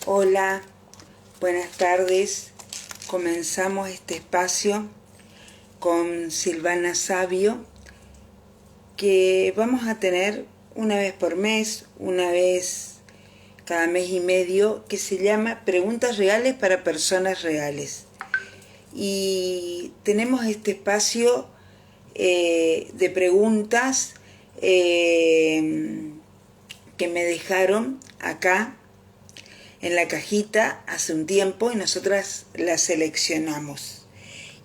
Hola, buenas tardes. Comenzamos este espacio con Silvana Sabio, que vamos a tener una vez por mes, una vez cada mes y medio, que se llama Preguntas Reales para Personas Reales. Y tenemos este espacio de preguntas que me dejaron acá en la cajita hace un tiempo y nosotras las seleccionamos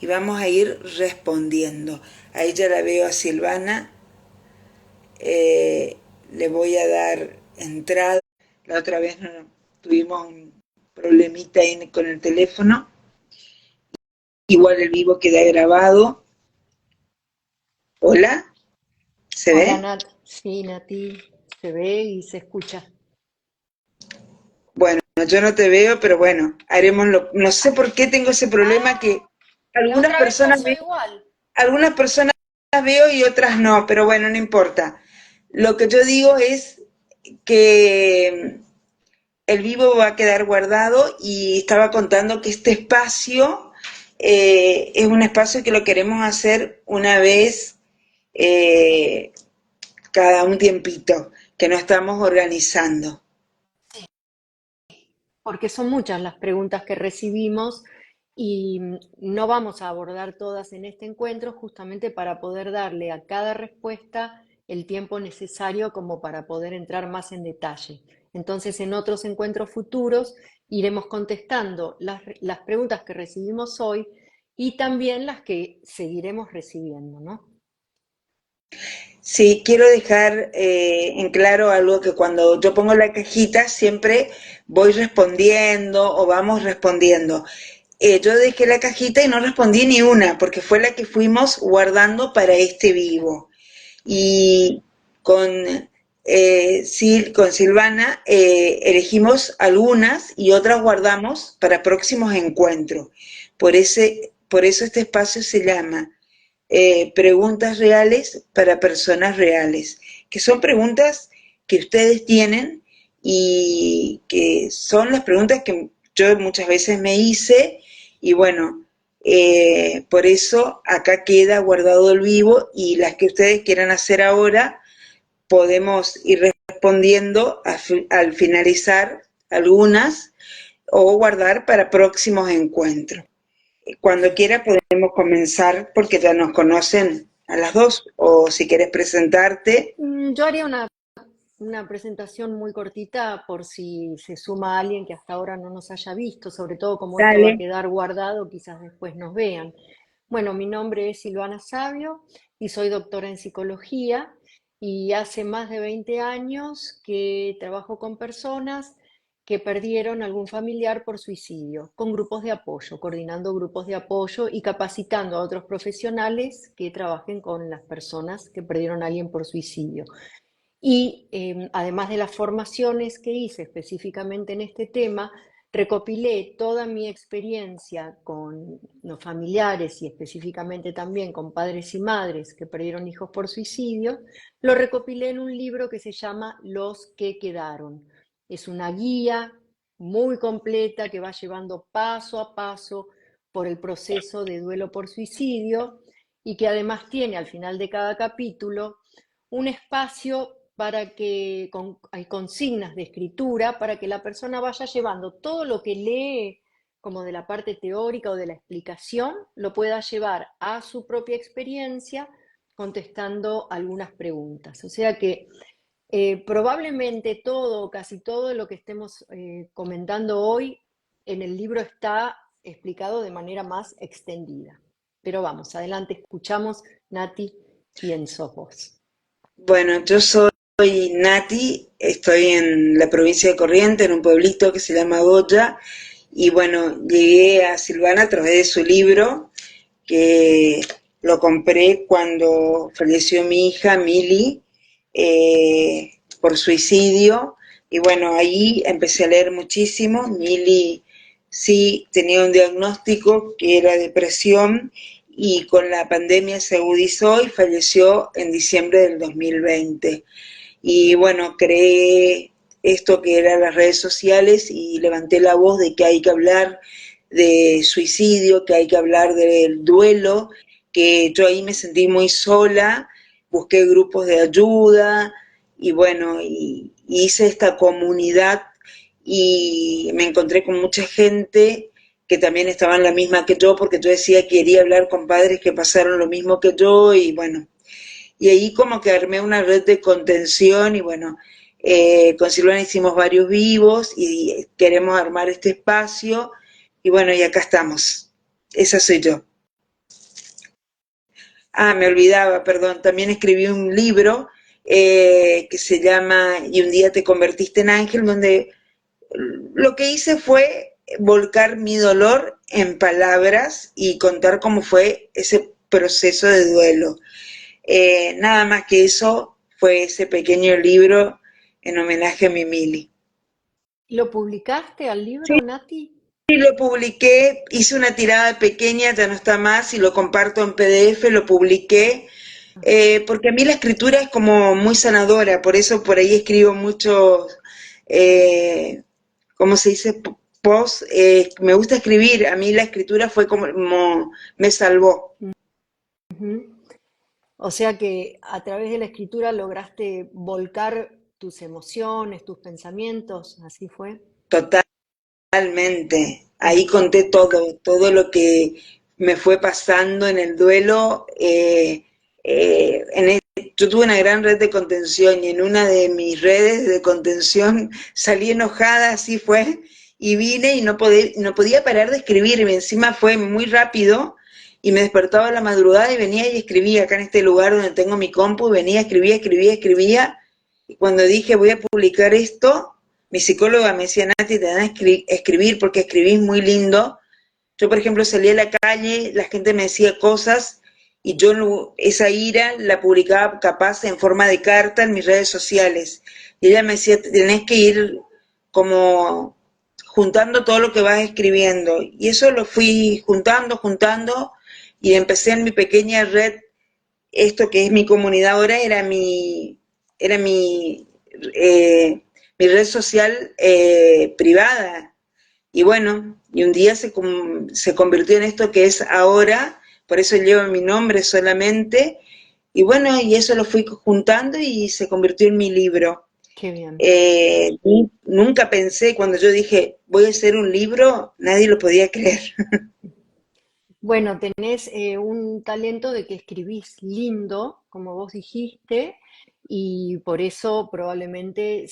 y vamos a ir respondiendo. Ahí ya la veo a Silvana, le voy a dar entrada. La otra vez tuvimos un problemita ahí con el teléfono, igual el vivo queda grabado. Hola, ¿se Hola ve? Nat, sí Nati, se ve y se escucha. Bueno, yo no te veo, pero bueno, haremoslo. No sé por qué tengo ese problema que Ah, la algunas otra vez personas pasó ven. igual. Algunas personas las veo y otras no, pero bueno, no importa. Lo que yo digo es que el vivo va a quedar guardado y estaba contando que este espacio es un espacio que lo queremos hacer una vez eh, cada un tiempito, que nos estamos organizando. Porque son muchas las preguntas que recibimos y no vamos a abordar todas en este encuentro justamente para poder darle a cada respuesta el tiempo necesario como para poder entrar más en detalle. Entonces, en otros encuentros futuros iremos contestando las preguntas que recibimos hoy y también las que seguiremos recibiendo, ¿no? Sí, quiero dejar en claro algo que cuando yo pongo la cajita siempre voy respondiendo o vamos respondiendo. Yo dejé la cajita y no respondí ni una, porque fue la que fuimos guardando para este vivo. Y con, con Silvana elegimos algunas y otras guardamos para próximos encuentros. Por eso este espacio se llama Preguntas Reales para Personas Reales, que son preguntas que ustedes tienen y que son las preguntas que yo muchas veces me hice y bueno, por eso acá queda guardado el vivo y las que ustedes quieran hacer ahora podemos ir respondiendo al finalizar algunas o guardar para próximos encuentros. Cuando quiera podemos comenzar porque ya nos conocen a las dos o si quieres presentarte, Yo haría una presentación muy cortita por si se suma alguien que hasta ahora no nos haya visto, sobre todo como esto va a dale. quedar guardado, quizás después nos vean. Bueno, mi nombre es Silvana Sabio y soy doctora en psicología y hace más de 20 años que trabajo con personas que perdieron algún familiar por suicidio, con grupos de apoyo, coordinando grupos de apoyo y capacitando a otros profesionales que trabajen con las personas que perdieron a alguien por suicidio. Y además de las formaciones que hice específicamente en este tema, recopilé toda mi experiencia con los familiares y específicamente también con padres y madres que perdieron hijos por suicidio, lo recopilé en un libro que se llama Los que quedaron. Es una guía muy completa que va llevando paso a paso por el proceso de duelo por suicidio y que además tiene al final de cada capítulo un espacio para que hay consignas de escritura para que la persona vaya llevando todo lo que lee como de la parte teórica o de la explicación, lo pueda llevar a su propia experiencia contestando algunas preguntas. O sea que probablemente todo, casi todo lo que estemos comentando hoy en el libro está explicado de manera más extendida. Pero vamos, adelante, escuchamos, Nati, ¿quién sos vos? Bueno, yo soy Nati, estoy en la provincia de Corrientes, en un pueblito que se llama Goya, y bueno, llegué a Silvana a través de su libro, que lo compré cuando falleció mi hija Mili por suicidio, y bueno, ahí empecé a leer muchísimo. Mili sí tenía un diagnóstico que era depresión y con la pandemia se agudizó y falleció en diciembre del 2020. Y bueno, creé esto que eran las redes sociales y levanté la voz de que hay que hablar de suicidio, que hay que hablar del duelo, que yo ahí me sentí muy sola, busqué grupos de ayuda y bueno, y hice esta comunidad y me encontré con mucha gente que también estaba en la misma que yo, porque yo decía que quería hablar con padres que pasaron lo mismo que yo y bueno, y ahí como que armé una red de contención y bueno, con Silvana hicimos varios vivos y queremos armar este espacio y bueno, y acá estamos. Esa soy yo. Ah, me olvidaba, perdón, también escribí un libro que se llama Y un día te convertiste en ángel, donde lo que hice fue volcar mi dolor en palabras y contar cómo fue ese proceso de duelo. Nada más que eso fue ese pequeño libro en homenaje a mi Mili. ¿Lo publicaste al Sí, libro, Nati? y lo publiqué, hice una tirada pequeña, ya no está más, y lo comparto en PDF, lo publiqué, porque a mí la escritura es como muy sanadora, por eso por ahí escribo muchos, ¿cómo se dice? Post, me gusta escribir, a mí la escritura fue como me salvó. Ujú. O sea que a través de la escritura lograste volcar tus emociones, tus pensamientos, ¿así fue? Totalmente. Mm, Ahí conté todo, todo lo que me fue pasando en el duelo. Yo tuve una gran red de contención y en una de mis redes de contención salí enojada, así fue, y vine y no podía parar de escribir. Y encima fue muy rápido y me despertaba a la madrugada y venía y escribía acá en este lugar donde tengo mi compu, y venía, escribía, escribía, escribía. Y cuando dije voy a publicar esto, mi psicóloga me decía, Nati, te dan a escribir porque escribís muy lindo. Yo, por ejemplo, salí a la calle, la gente me decía cosas y yo esa ira la publicaba capaz en forma de carta en mis redes sociales. Y ella me decía, tenés que ir como juntando todo lo que vas escribiendo. Y eso lo fui juntando, juntando, y empecé en mi pequeña red, esto que es mi comunidad ahora, era eh, mi red social privada. Y bueno, y un día se convirtió en esto que es ahora, por eso lleva mi nombre solamente, y bueno, y eso lo fui juntando y se convirtió en mi libro. qué bien. Nunca pensé, cuando yo dije, voy a hacer un libro, nadie lo podía creer. Bueno, tenés un talento de que escribís lindo, como vos dijiste, y por eso probablemente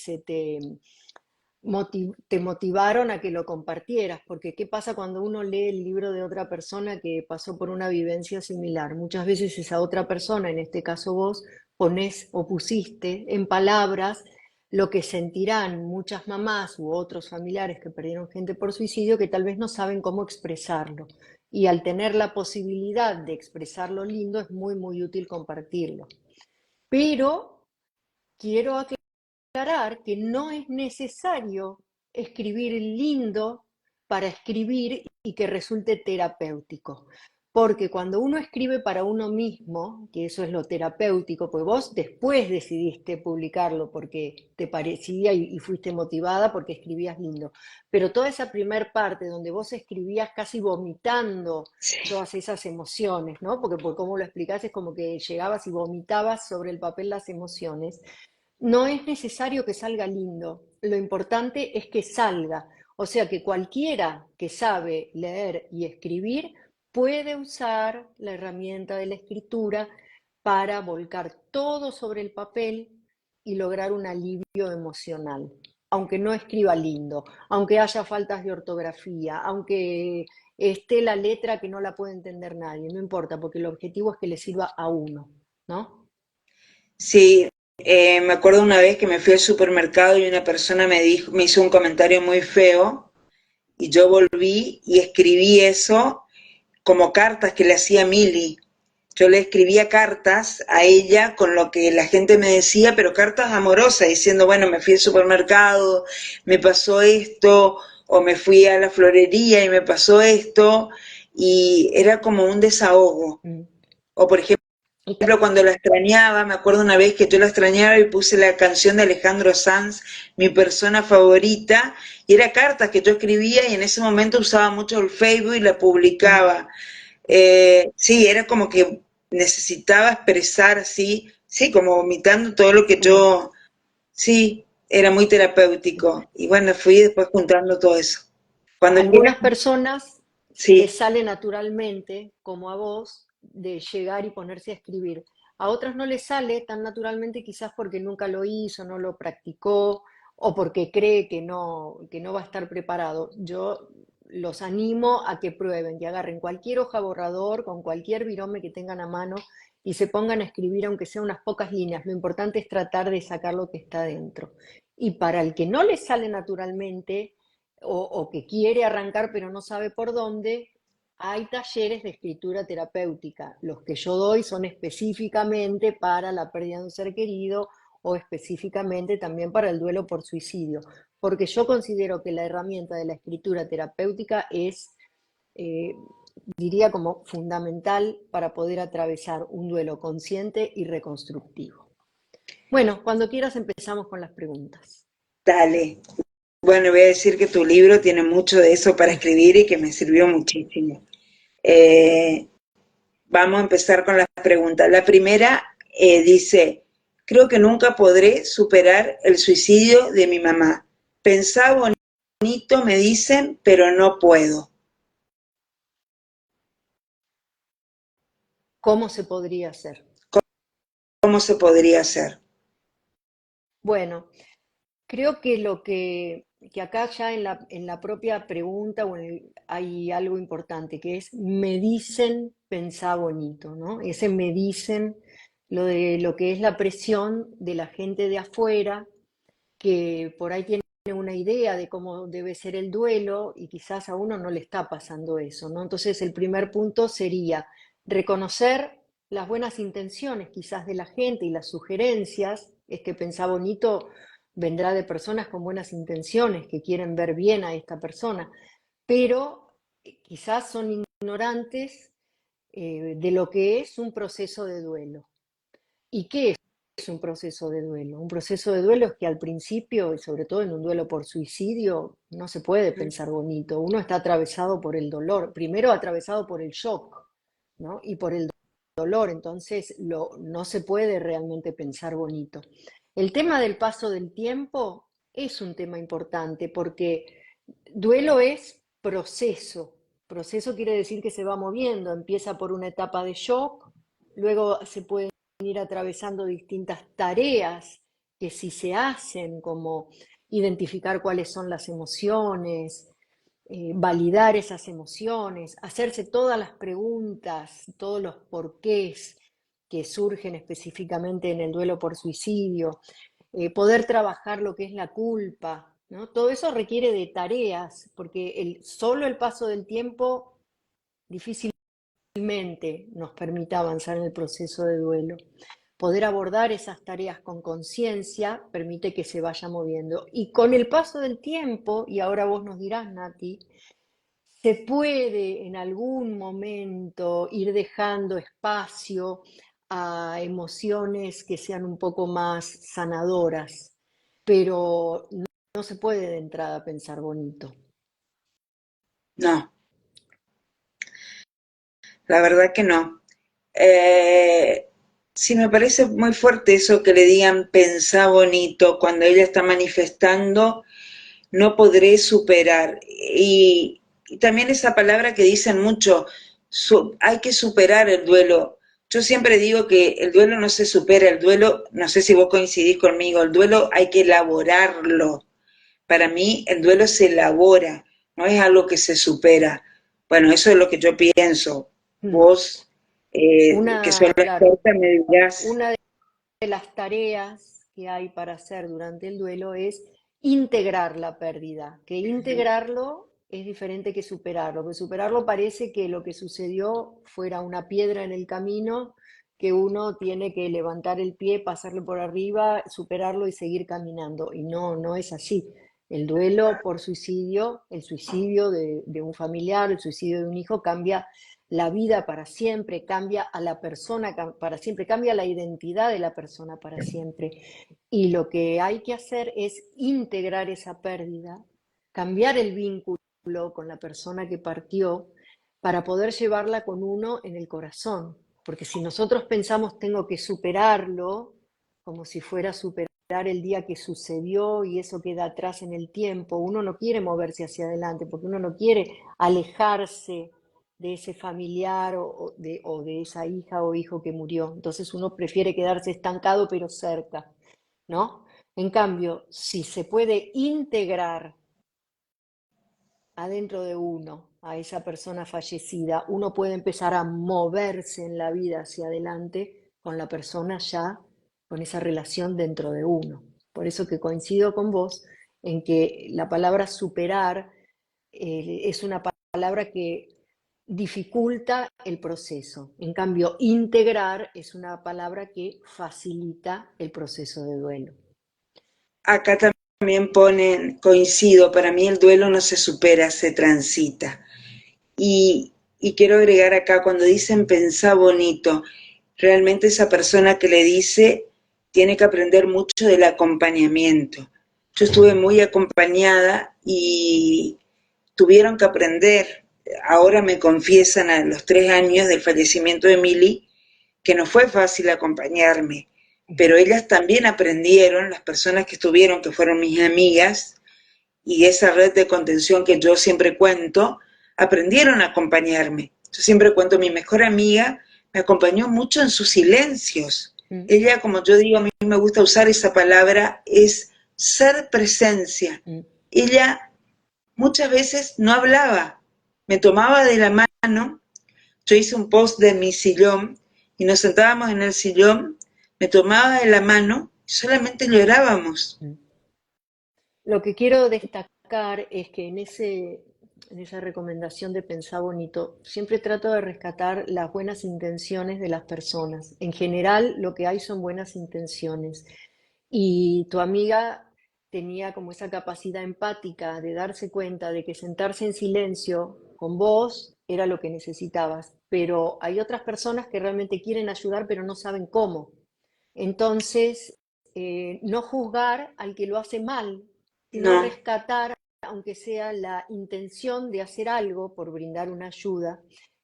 te motivaron a que lo compartieras, porque ¿qué pasa cuando uno lee el libro de otra persona que pasó por una vivencia similar? Muchas veces esa otra persona, en este caso vos, ponés o pusiste en palabras lo que sentirán muchas mamás u otros familiares que perdieron gente por suicidio que tal vez no saben cómo expresarlo. Y al tener la posibilidad de expresarlo lindo es muy, muy útil compartirlo. Pero quiero aclarar que no es necesario escribir lindo para escribir y que resulte terapéutico. Porque cuando uno escribe para uno mismo, que eso es lo terapéutico, pues vos después decidiste publicarlo porque te parecía y fuiste motivada porque escribías lindo. Pero toda esa primer parte donde vos escribías casi vomitando todas esas emociones, ¿no? Porque por cómo lo explicás es como que llegabas y vomitabas sobre el papel las emociones. No es necesario que salga lindo, lo importante es que salga. O sea que cualquiera que sabe leer y escribir puede usar la herramienta de la escritura para volcar todo sobre el papel y lograr un alivio emocional. Aunque no escriba lindo, aunque haya faltas de ortografía, aunque esté la letra que no la puede entender nadie, no importa, porque el objetivo es que le sirva a uno, ¿no? Sí, me acuerdo una vez que me fui al supermercado y una persona me hizo un comentario muy feo y yo volví y escribí eso como cartas que le hacía Mili. Yo le escribía cartas a ella con lo que la gente me decía, pero cartas amorosas, diciendo, bueno, me fui al supermercado, me pasó esto, o me fui a la florería y me pasó esto, y era como un desahogo. Mm. O por ejemplo, ejemplo, cuando la extrañaba, me acuerdo una vez que yo la extrañaba y puse la canción de Alejandro Sanz, mi persona favorita, y era cartas que yo escribía y en ese momento usaba mucho el Facebook y la publicaba. Sí, era como que necesitaba expresar así, sí, como vomitando todo lo que Mm. yo, sí, era muy terapéutico. Y bueno, fui después juntando todo eso. Cuando Algunas llegan, personas les sí, sale naturalmente, como a vos, de llegar y ponerse a escribir. A otras no les sale tan naturalmente quizás porque nunca lo hizo, no lo practicó o porque cree que no va a estar preparado. Yo los animo a que prueben, que agarren cualquier hoja borrador con cualquier virome que tengan a mano y se pongan a escribir aunque sea unas pocas líneas. Lo importante es tratar de sacar lo que está dentro. Y para el que no les sale naturalmente, o que quiere arrancar pero no sabe por dónde, hay talleres de escritura terapéutica. Los que yo doy son específicamente para la pérdida de un ser querido o específicamente también para el duelo por suicidio, porque yo considero que la herramienta de la escritura terapéutica es, eh, diría, como fundamental para poder atravesar un duelo consciente y reconstructivo. Bueno, cuando quieras empezamos con las preguntas. dale. Bueno, voy a decir que tu libro tiene mucho de eso para escribir y que me sirvió muchísimo. Eh, Vamos a empezar con las preguntas. La primera dice, creo que nunca podré superar el suicidio de mi mamá. Pensaba bonito, me dicen, pero no puedo. ¿Cómo se podría hacer? ¿Cómo se podría hacer? Bueno, creo que que acá ya en la propia pregunta hay algo importante, que es me dicen pensá bonito, ¿no? Ese me dicen lo de lo que es la presión de la gente de afuera, que por ahí tiene una idea de cómo debe ser el duelo y quizás a uno no le está pasando eso, ¿no? Entonces el primer punto sería reconocer las buenas intenciones quizás de la gente y las sugerencias, es que pensá bonito vendrá de personas con buenas intenciones que quieren ver bien a esta persona, pero quizás son ignorantes de lo que es un proceso de duelo. ¿Y qué es un proceso de duelo? Un proceso de duelo es que al principio, y sobre todo en un duelo por suicidio, no se puede pensar bonito. Uno está atravesado por el dolor, primero atravesado por el shock, ¿no? Y por el dolor, entonces no se puede realmente pensar bonito. El tema del paso del tiempo es un tema importante porque duelo es proceso. Proceso quiere decir que se va moviendo, empieza por una etapa de shock, luego se puede ir atravesando distintas tareas que si se hacen, como identificar cuáles son las emociones, validar esas emociones, hacerse todas las preguntas, todos los porqués que surgen específicamente en el duelo por suicidio, poder trabajar lo que es la culpa, ¿no? Todo eso requiere de tareas, porque solo el paso del tiempo difícilmente nos permita avanzar en el proceso de duelo. Poder abordar esas tareas con conciencia permite que se vaya moviendo. Y con el paso del tiempo, y ahora vos nos dirás, Nati, se puede en algún momento ir dejando espacio a emociones que sean un poco más sanadoras, pero no se puede de entrada pensar bonito. No, la verdad que no. Eh, sí, me parece muy fuerte eso que le digan pensá bonito cuando ella está manifestando no podré superar. Y también esa palabra que dicen mucho, hay que superar el duelo. Yo siempre digo que el duelo no se supera, el duelo, no sé si vos coincidís conmigo, el duelo hay que elaborarlo. Para mí el duelo se elabora, no es algo que se supera. Bueno, eso es lo que yo pienso. Vos, que sos la Claro, experta, me dirás, una de las tareas que hay para hacer durante el duelo es integrar la pérdida, que integrarlo es diferente que superarlo, porque superarlo parece que lo que sucedió fuera una piedra en el camino que uno tiene que levantar el pie, pasarle por arriba, superarlo y seguir caminando. Y no, no es así. El duelo por suicidio, el suicidio de un familiar, el suicidio de un hijo cambia la vida para siempre, cambia a la persona para siempre, cambia la identidad de la persona para siempre. Y lo que hay que hacer es integrar esa pérdida, cambiar el vínculo con la persona que partió para poder llevarla con uno en el corazón. Porque si nosotros pensamos tengo que superarlo, como si fuera superar el día que sucedió y eso queda atrás en el tiempo, uno no quiere moverse hacia adelante porque uno no quiere alejarse de ese familiar o de esa hija o hijo que murió. Entonces uno prefiere quedarse estancado pero cerca, ¿no? En cambio, si se puede integrar adentro de uno a esa persona fallecida, uno puede empezar a moverse en la vida hacia adelante con la persona ya, con esa relación dentro de uno. Por eso que coincido con vos en que la palabra superar es una palabra que dificulta el proceso. En cambio, integrar es una palabra que facilita el proceso de duelo. Acá también ponen, coincido, para mí el duelo no se supera, se transita. Y quiero agregar acá, cuando dicen pensá bonito, realmente esa persona que le dice tiene que aprender mucho del acompañamiento. Yo estuve muy acompañada y tuvieron que aprender. Ahora me confiesan a los 3 años del fallecimiento de Mili que no fue fácil acompañarme, pero ellas también aprendieron, las personas que estuvieron, que fueron mis amigas, y esa red de contención que yo siempre cuento, aprendieron a acompañarme. Yo siempre cuento, mi mejor amiga me acompañó mucho en sus silencios. Mm. Ella, como yo digo, a mí me gusta usar esa palabra, es ser presencia. Mm. Ella muchas veces no hablaba, me tomaba de la mano, yo hice un post de mi sillón y nos sentábamos en el sillón, me tomaba de la mano y solamente llorábamos. Mm. Lo que quiero destacar es que en esa recomendación de pensar bonito, siempre trato de rescatar las buenas intenciones de las personas. En general, lo que hay son buenas intenciones. Y tu amiga tenía como esa capacidad empática de darse cuenta de que sentarse en silencio con vos era lo que necesitabas. Pero hay otras personas que realmente quieren ayudar, pero no saben cómo. Entonces, no juzgar al que lo hace mal, sino No, rescatar, aunque sea la intención de hacer algo por brindar una ayuda,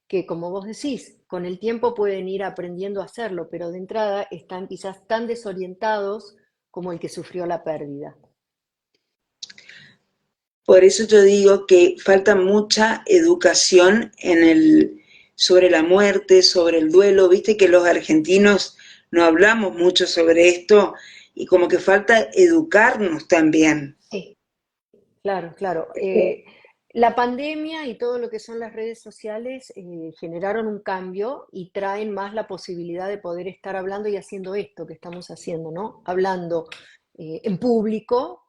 que como vos decís, con el tiempo pueden ir aprendiendo a hacerlo, pero de entrada están quizás tan desorientados como el que sufrió la pérdida. por eso yo digo que falta mucha educación sobre la muerte, sobre el duelo. Viste que los argentinos no hablamos mucho sobre esto y como que falta educarnos también. Sí, claro, claro. La pandemia y todo lo que son las redes sociales generaron un cambio y traen más la posibilidad de poder estar hablando y haciendo esto que estamos haciendo, ¿no? Hablando en público,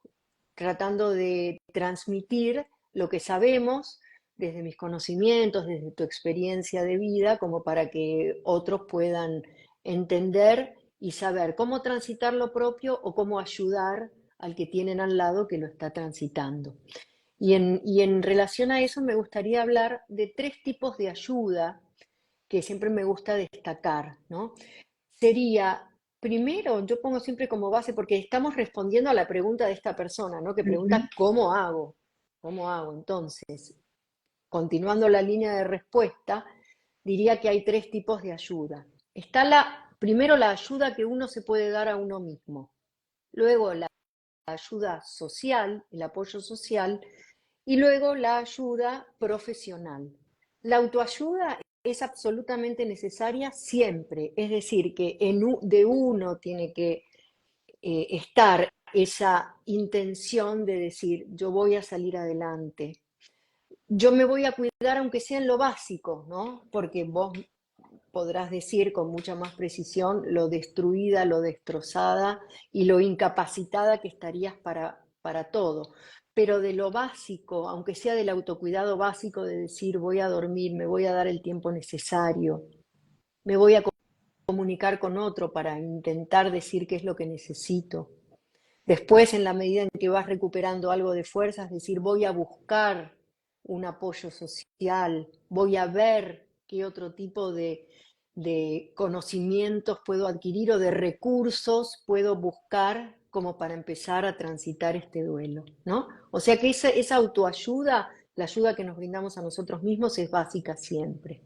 tratando de transmitir lo que sabemos desde mis conocimientos, desde tu experiencia de vida, como para que otros puedan entender y saber cómo transitar lo propio o cómo ayudar al que tienen al lado que lo está transitando. Y en relación a eso me gustaría hablar de tres tipos de ayuda que siempre me gusta destacar, ¿no? Sería, primero, yo pongo siempre como base, porque estamos respondiendo a la pregunta de esta persona, ¿no? Que Ujú. pregunta, ¿cómo hago? ¿Cómo hago? Entonces, continuando la línea de respuesta, diría que hay tres tipos de ayuda. Está primero la ayuda que uno se puede dar a uno mismo, luego la ayuda social, el apoyo social, y luego la ayuda profesional. La autoayuda es absolutamente necesaria siempre, es decir, que de uno tiene que estar esa intención de decir, yo voy a salir adelante, yo me voy a cuidar aunque sea en lo básico, ¿no? Porque vos podrás decir con mucha más precisión lo destruida, lo destrozada y lo incapacitada que estarías para todo. Pero de lo básico, aunque sea del autocuidado básico de decir voy a dormir, me voy a dar el tiempo necesario, me voy a comunicar con otro para intentar decir qué es lo que necesito. Después, en la medida en que vas recuperando algo de fuerzas, decir voy a buscar un apoyo social, voy a ver qué otro tipo de conocimientos puedo adquirir o de recursos puedo buscar como para empezar a transitar este duelo, ¿no? O sea que esa autoayuda, la ayuda que nos brindamos a nosotros mismos es básica siempre.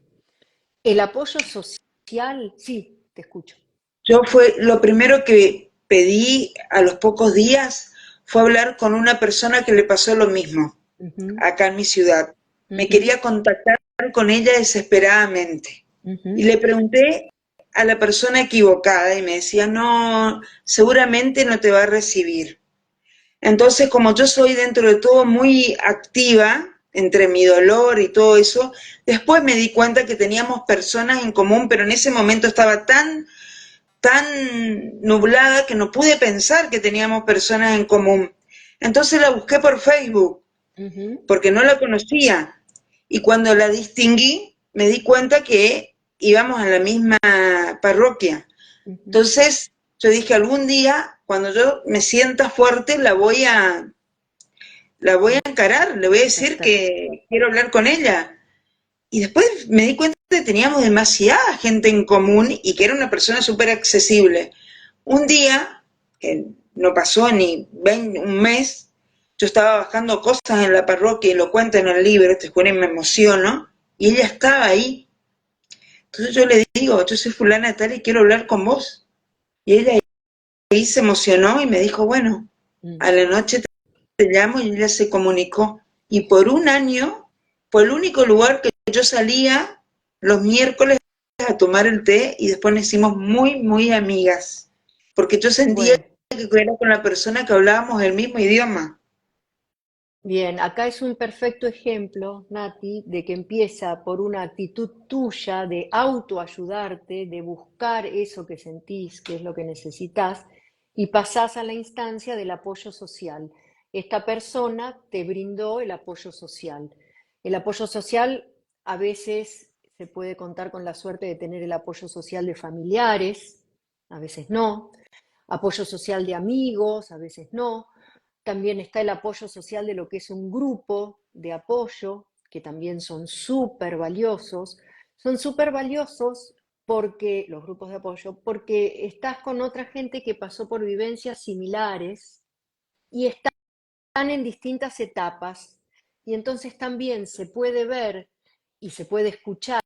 El apoyo social, sí, te escucho. Yo fue lo primero que pedí a los pocos días fue hablar con una persona que le pasó lo mismo Ujú, acá en mi ciudad. Me ujú, quería contactar con ella desesperadamente. Y ujú. le pregunté a la persona equivocada y me decía, no, seguramente no te va a recibir. Entonces, como yo soy dentro de todo muy activa entre mi dolor y todo eso, después me di cuenta que teníamos personas en común, pero en ese momento estaba tan nublada que no pude pensar que teníamos personas en común. Entonces la busqué por Facebook, Ujú. porque no la conocía. Y cuando la distinguí, me di cuenta que íbamos a la misma parroquia. Ujú. Entonces yo dije, algún día, cuando yo me sienta fuerte, la voy a encarar, le voy a decir Contactar. que quiero hablar con ella. Y después me di cuenta que teníamos demasiada gente en común y que era una persona súper accesible. Un día, que no pasó ni un mes, yo estaba bajando cosas en la parroquia y lo cuento en el libro, te juro y me emociono, y ella estaba ahí. Entonces yo le digo, yo soy fulana tal y quiero hablar con vos. Y ella ahí se emocionó y me dijo, bueno, Mm. a la noche te llamo y ella se comunicó. Y por un año fue el único lugar que yo salía los miércoles a tomar el té y después nos hicimos muy, muy amigas. Porque yo sentía Bueno, que era con la persona que hablábamos el mismo idioma. bien, acá es un perfecto ejemplo, Nati, de que empieza por una actitud tuya de autoayudarte, de buscar eso que sentís, que es lo que necesitas, y pasás a la instancia del apoyo social. Esta persona te brindó el apoyo social. El apoyo social a veces se puede contar con la suerte de tener el apoyo social de familiares, a veces no, apoyo social de amigos, a veces no. También está el apoyo social de lo que es un grupo de apoyo, que también son súper valiosos. Son súper valiosos porque los grupos de apoyo, porque estás con otra gente que pasó por vivencias similares y están en distintas etapas. Y entonces también se puede ver y se puede escuchar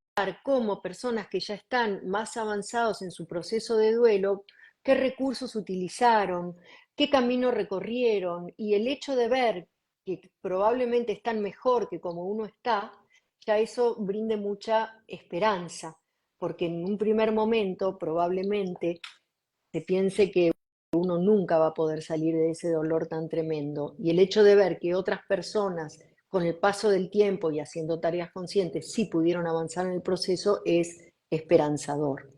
cómo personas que ya están más avanzados en su proceso de duelo, qué recursos utilizaron, qué camino recorrieron, y el hecho de ver que probablemente están mejor que como uno está, ya eso brinde mucha esperanza, porque en un primer momento probablemente se piense que uno nunca va a poder salir de ese dolor tan tremendo. Y el hecho de ver que otras personas, con el paso del tiempo y haciendo tareas conscientes, sí pudieron avanzar en el proceso, es esperanzador.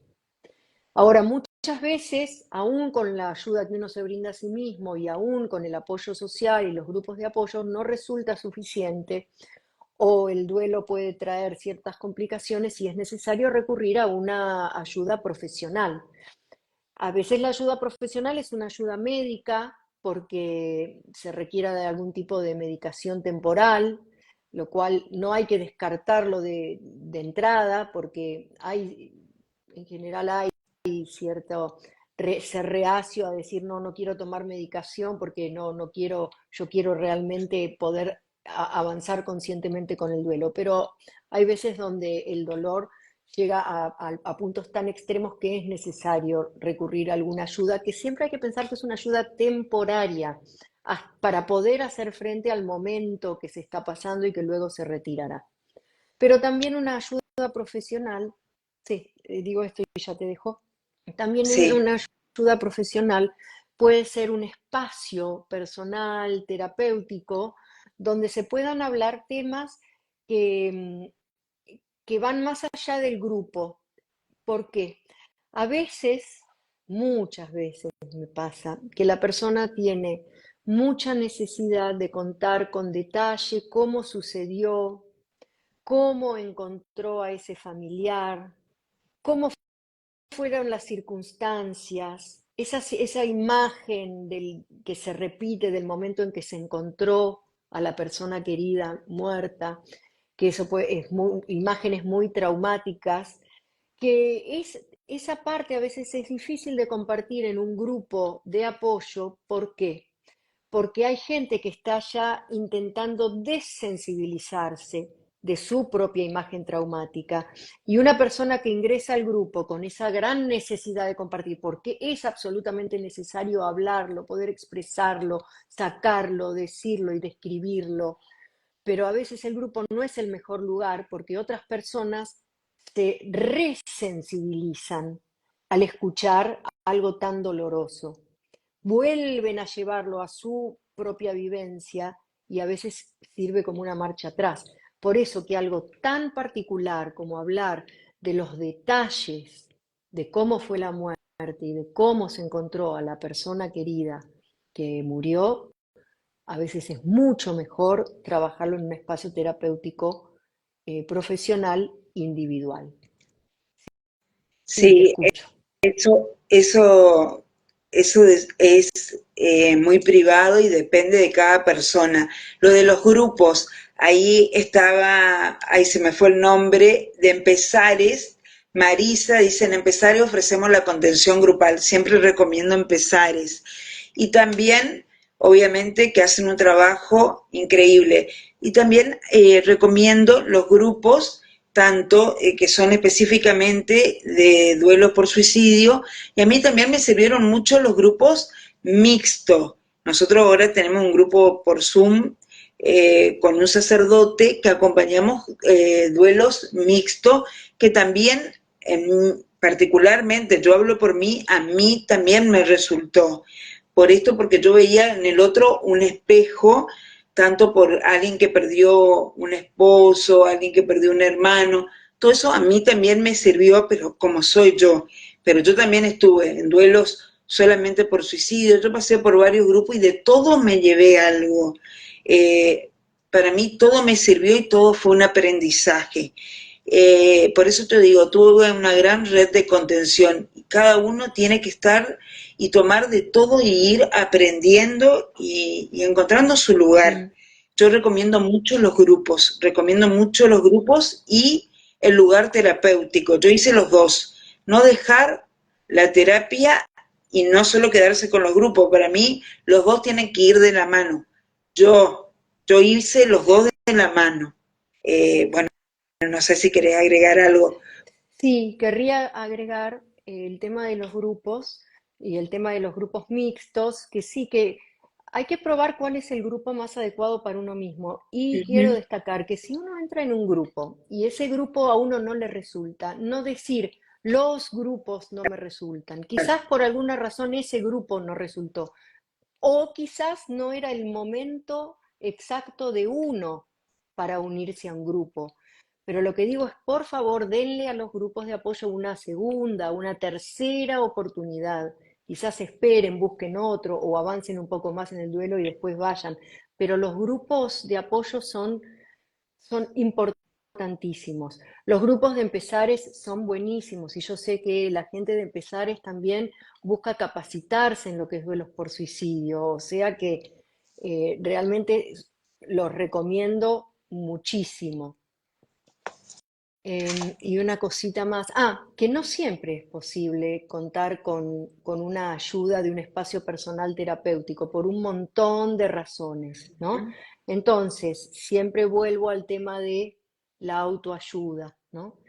Ahora, muchas veces, aún con la ayuda que uno se brinda a sí mismo y aún con el apoyo social y los grupos de apoyo, no resulta suficiente o el duelo puede traer ciertas complicaciones y es necesario recurrir a una ayuda profesional. A veces la ayuda profesional es una ayuda médica porque se requiera de algún tipo de medicación temporal, lo cual no hay que descartarlo de entrada porque en general hay cierto ser reacio a decir no, no quiero tomar medicación porque no quiero, yo quiero realmente poder avanzar conscientemente con el duelo. Pero hay veces donde el dolor llega a puntos tan extremos que es necesario recurrir a alguna ayuda, que siempre hay que pensar que es una ayuda temporaria para poder hacer frente al momento que se está pasando y que luego se retirará. Pero también una ayuda profesional, sí, digo esto y ya te dejo, también Sí, una ayuda profesional puede ser un espacio personal, terapéutico, donde se puedan hablar temas que, que van más allá del grupo. ¿Por qué? A veces, muchas veces me pasa que la persona tiene mucha necesidad de contar con detalle cómo sucedió, cómo encontró a ese familiar, cómo fueron las circunstancias, esa imagen que se repite del momento en que se encontró a la persona querida muerta. que eso puede, imágenes muy traumáticas, que esa parte a veces es difícil de compartir en un grupo de apoyo. ¿Por qué? Porque hay gente que está ya intentando desensibilizarse de su propia imagen traumática, y una persona que ingresa al grupo con esa gran necesidad de compartir, porque es absolutamente necesario hablarlo, poder expresarlo, sacarlo, decirlo y describirlo, pero a veces el grupo no es el mejor lugar porque otras personas se resensibilizan al escuchar algo tan doloroso, vuelven a llevarlo a su propia vivencia y a veces sirve como una marcha atrás. Por eso que algo tan particular como hablar de los detalles de cómo fue la muerte y de cómo se encontró a la persona querida que murió, a veces es mucho mejor trabajarlo en un espacio terapéutico profesional individual. Sí, te Sí, escucho. eso, eso es muy privado y depende de cada persona. Lo de los grupos, ahí estaba, ahí se me fue el nombre, de Empezares. Marisa dice, en Empezares ofrecemos la contención grupal. Siempre recomiendo Empezares. Y también, obviamente, que hacen un trabajo increíble. Y también recomiendo los grupos tanto que son específicamente de duelo por suicidio, y a mí también me sirvieron mucho los grupos mixtos. Nosotros ahora tenemos un grupo por Zoom con un sacerdote que acompañamos duelos mixtos, que también, particularmente, yo hablo por mí, a mí también me resultó. Por esto, porque yo veía en el otro un espejo, tanto por alguien que perdió un esposo, alguien que perdió un hermano, todo eso a mí también me sirvió, pero como soy yo. Pero yo también estuve en duelos solamente por suicidio, yo pasé por varios grupos y de todo me llevé algo. Para mí todo me sirvió y todo fue un aprendizaje. Por eso te digo, tuve una gran red de contención. Cada uno tiene que estar y tomar de todo y ir aprendiendo y encontrando su lugar. Mm. Yo recomiendo mucho los grupos y el lugar terapéutico. Yo hice los dos. No dejar la terapia y no solo quedarse con los grupos. Para mí, los dos tienen que ir de la mano. Yo, yo hice los dos de la mano. Bueno, no sé si querés agregar algo. Sí, querría agregar el tema de los grupos y el tema de los grupos mixtos, que sí que hay que probar cuál es el grupo más adecuado para uno mismo. Y quiero Ujú. destacar que si uno entra en un grupo y ese grupo a uno no le resulta, no decir los grupos no me resultan. Quizás por alguna razón ese grupo no resultó, o quizás no era el momento exacto de uno para unirse a un grupo. Pero lo que digo es, por favor, denle a los grupos de apoyo una segunda, una tercera oportunidad. Quizás esperen, busquen otro o avancen un poco más en el duelo y después vayan. Pero los grupos de apoyo son importantísimos. Los grupos de empezares son buenísimos y yo sé que la gente de empezares también busca capacitarse en lo que es duelos por suicidio, o sea que realmente los recomiendo muchísimo. Y una cosita más, que no siempre es posible contar con una ayuda de un espacio personal terapéutico por un montón de razones, ¿no? Entonces, siempre vuelvo al tema de la autoayuda, ¿no?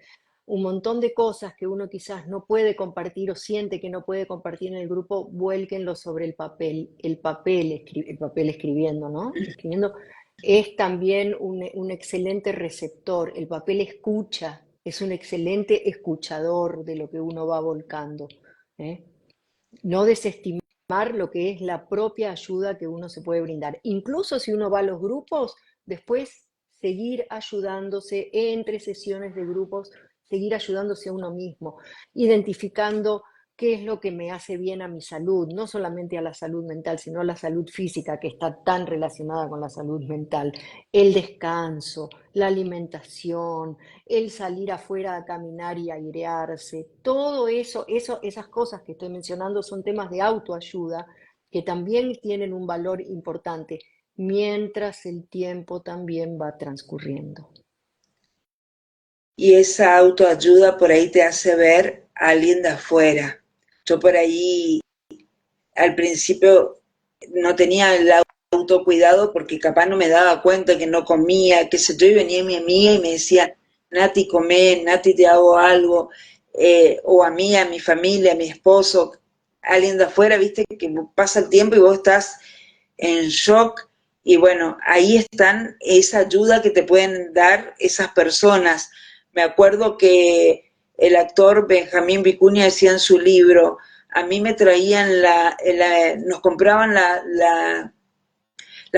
Un montón de cosas que uno quizás no puede compartir o siente que no puede compartir en el grupo, vuélquenlo sobre el papel escribiendo, ¿no? Escribiendo es también un excelente receptor. El papel escucha, es un excelente escuchador de lo que uno va volcando, ¿eh? No desestimar lo que es la propia ayuda que uno se puede brindar. Incluso si uno va a los grupos, después seguir ayudándose entre sesiones de grupos, seguir ayudándose a uno mismo, identificando qué es lo que me hace bien a mi salud, no solamente a la salud mental, sino a la salud física, que está tan relacionada con la salud mental, el descanso, la alimentación, el salir afuera a caminar y airearse, todo eso, esas cosas que estoy mencionando son temas de autoayuda que también tienen un valor importante mientras el tiempo también va transcurriendo. y esa autoayuda por ahí te hace ver a alguien de afuera. Yo por ahí al principio no tenía el autocuidado porque capaz no me daba cuenta que no comía, qué sé yo, y venía mi amiga y me decía, Nati, comé, Nati, te hago algo, o a mí, a mi familia, a mi esposo, alguien de afuera, viste, que pasa el tiempo y vos estás en shock, y bueno, ahí están esa ayuda que te pueden dar esas personas. Me acuerdo que el actor Benjamín Vicuña decía en su libro, a mí me traían nos compraban las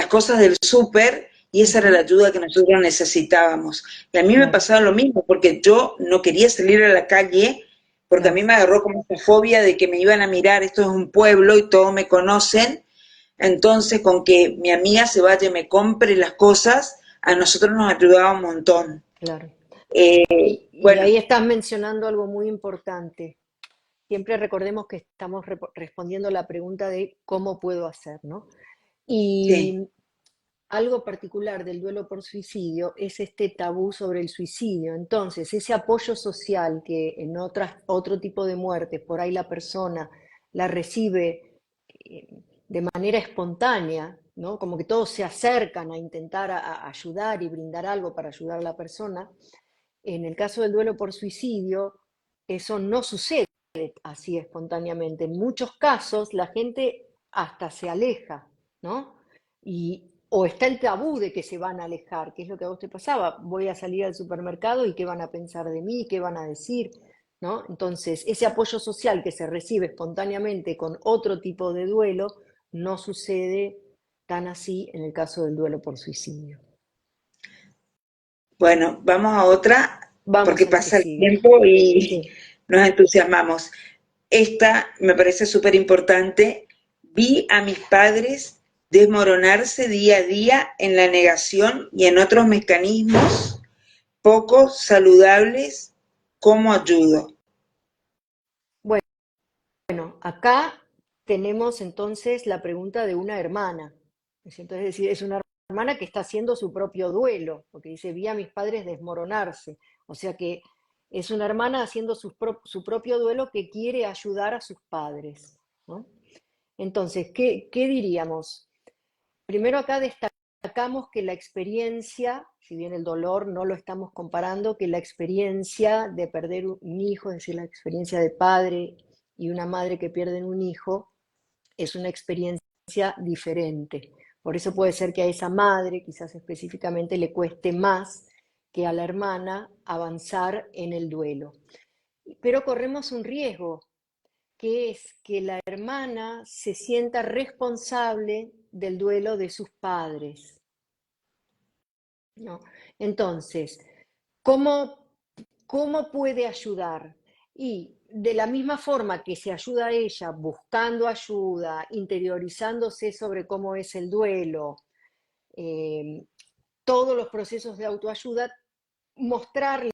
cosas del súper y esa era la ayuda que nosotros necesitábamos. Y a mí me pasaba lo mismo, porque yo no quería salir a la calle, porque a mí me agarró como esa fobia de que me iban a mirar, esto es un pueblo y todos me conocen, entonces con que mi amiga se vaya y me compre las cosas, a nosotros nos ayudaba un montón. Claro. Eh, Y bueno, ahí estás mencionando algo muy importante. Siempre recordemos que estamos respondiendo a la pregunta de cómo puedo hacer, ¿no? sí, Y algo particular del duelo por suicidio es este tabú sobre el suicidio. Entonces, ese apoyo social que en otro tipo de muertes, por ahí la persona la recibe de manera espontánea, ¿no? Como que todos se acercan a intentar ayudar y brindar algo para ayudar a la persona. En el caso del duelo por suicidio, eso no sucede así espontáneamente. En muchos casos la gente hasta se aleja, ¿no? O está el tabú de que se van a alejar, que es lo que a vos te pasaba. Voy a salir al supermercado y qué van a pensar de mí, qué van a decir, ¿no? Entonces, ese apoyo social que se recibe espontáneamente con otro tipo de duelo no sucede tan así en el caso del duelo por suicidio. bueno, vamos a otra, Vamos porque a la que pasa el sigue. tiempo y Sí. nos entusiasmamos. Esta me parece súper importante. Vi a mis padres desmoronarse día a día en la negación y en otros mecanismos poco saludables. ¿Cómo ayudo? Bueno, acá tenemos entonces la pregunta de una hermana. Entonces, es decir, es una hermana que está haciendo su propio duelo, porque dice, vi a mis padres desmoronarse. O sea que es una hermana haciendo su propio duelo que quiere ayudar a sus padres, ¿no? Entonces, ¿qué diríamos? Primero acá destacamos que la experiencia, si bien el dolor no lo estamos comparando, que la experiencia de perder un hijo, es decir, la experiencia de padre y una madre que pierden un hijo, es una experiencia diferente. Por eso puede ser que a esa madre, quizás específicamente, le cueste más que a la hermana avanzar en el duelo. Pero corremos un riesgo, que es que la hermana se sienta responsable del duelo de sus padres, ¿no? Entonces, ¿cómo, cómo puede ayudar? Y de la misma forma que se ayuda a ella buscando ayuda, interiorizándose sobre cómo es el duelo, eh, todos los procesos de autoayuda, mostrarle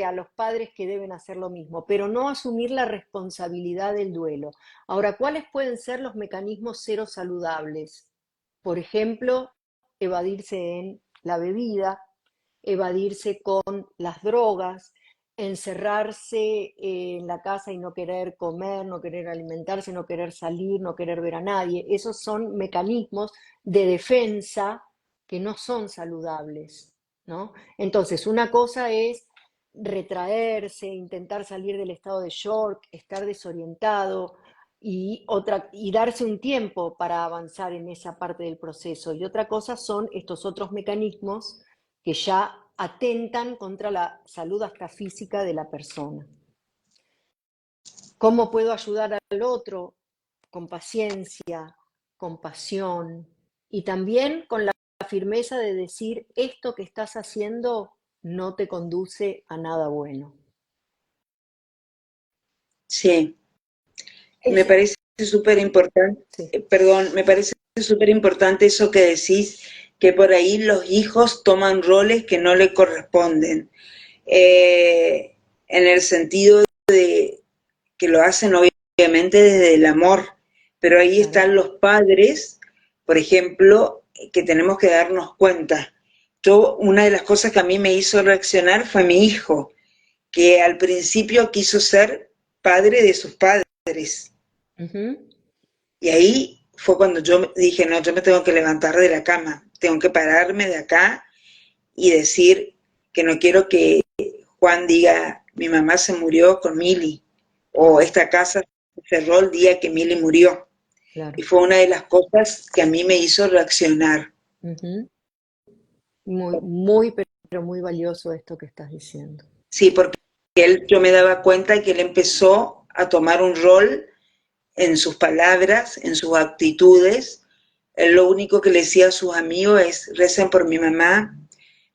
a los padres que deben hacer lo mismo, pero no asumir la responsabilidad del duelo. Ahora, ¿cuáles pueden ser los mecanismos cero saludables? Por ejemplo, evadirse en la bebida, evadirse con las drogas, encerrarse en la casa y no querer comer, no querer alimentarse, no querer salir, no querer ver a nadie. Esos son mecanismos de defensa que no son saludables, ¿no? Entonces, una cosa es retraerse, intentar salir del estado de shock, estar desorientado, y darse un tiempo para avanzar en esa parte del proceso. Y otra cosa son estos otros mecanismos que ya atentan contra la salud hasta física de la persona. ¿Cómo puedo ayudar al otro? Con paciencia, compasión y también con la firmeza de decir, esto que estás haciendo no te conduce a nada bueno. Sí, me Ese, parece súper importante, sí, perdón, me parece súper importante eso que decís, que por ahí los hijos toman roles que no le corresponden, en el sentido de que lo hacen obviamente desde el amor, pero ahí claro. están los padres, por ejemplo, que tenemos que darnos cuenta. Una de las cosas que a mí me hizo reaccionar fue mi hijo. que al principio quiso ser padre de sus padres. Ujú. Y ahí fue cuando yo dije, no, yo me tengo que levantar de la cama, tengo que pararme de acá y decir que no quiero que Juan diga, mi mamá se murió con Mili, o Claro, esta casa se cerró el día que Mili murió. Y claro. fue una de las cosas que a mí me hizo reaccionar. Ujú. Muy, pero muy valioso esto que estás diciendo. Sí, porque yo me daba cuenta que él empezó a tomar un rol en sus palabras, en sus actitudes. Él lo único que le decía a sus amigos es, recen por mi mamá,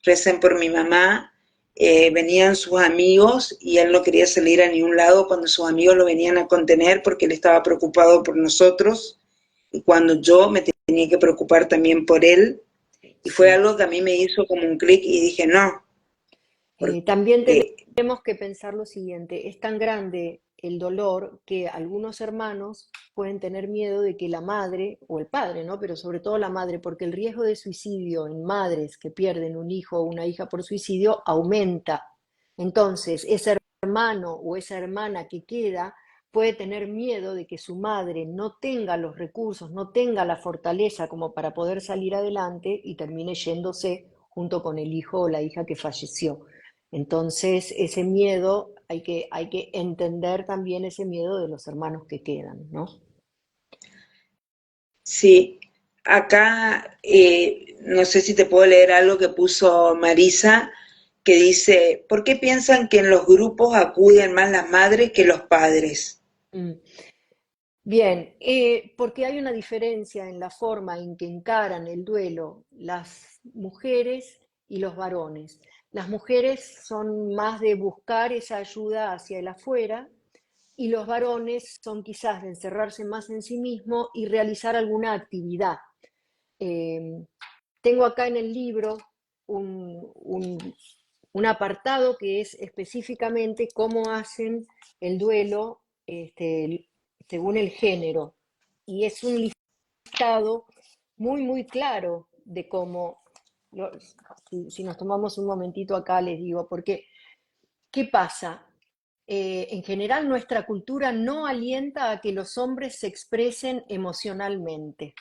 recen por mi mamá. Venían sus amigos y él no quería salir a ningún lado cuando sus amigos lo venían a contener porque él estaba preocupado por nosotros y cuando yo me tenía que preocupar también por él. Y fue Sí. algo que a mí me hizo como un clic y dije, no, También porque tenemos que pensar lo siguiente, es tan grande el dolor que algunos hermanos pueden tener miedo de que la madre o el padre, ¿no? Pero sobre todo la madre, porque el riesgo de suicidio en madres que pierden un hijo o una hija por suicidio aumenta. Entonces, ese hermano o esa hermana que queda puede tener miedo de que su madre no tenga los recursos, no tenga la fortaleza como para poder salir adelante y termine yéndose junto con el hijo o la hija que falleció. Entonces, ese miedo, hay que entender también ese miedo de los hermanos que quedan, ¿no? sí, acá no sé si te puedo leer algo que puso Marisa, que dice, ¿por qué piensan que en los grupos acuden más las madres que los padres? Mm. Bien, porque hay una diferencia en la forma en que encaran el duelo las mujeres y los varones. Las mujeres son más de buscar esa ayuda hacia el afuera y los varones son quizás de encerrarse más en sí mismo y realizar alguna actividad. Eh, Tengo acá en el libro un, un- un apartado que es específicamente cómo hacen el duelo según el género. Y es un listado muy, muy claro de cómo, si nos tomamos un momentito acá, les digo, porque ¿qué pasa? En general nuestra cultura no alienta a que los hombres se expresen emocionalmente.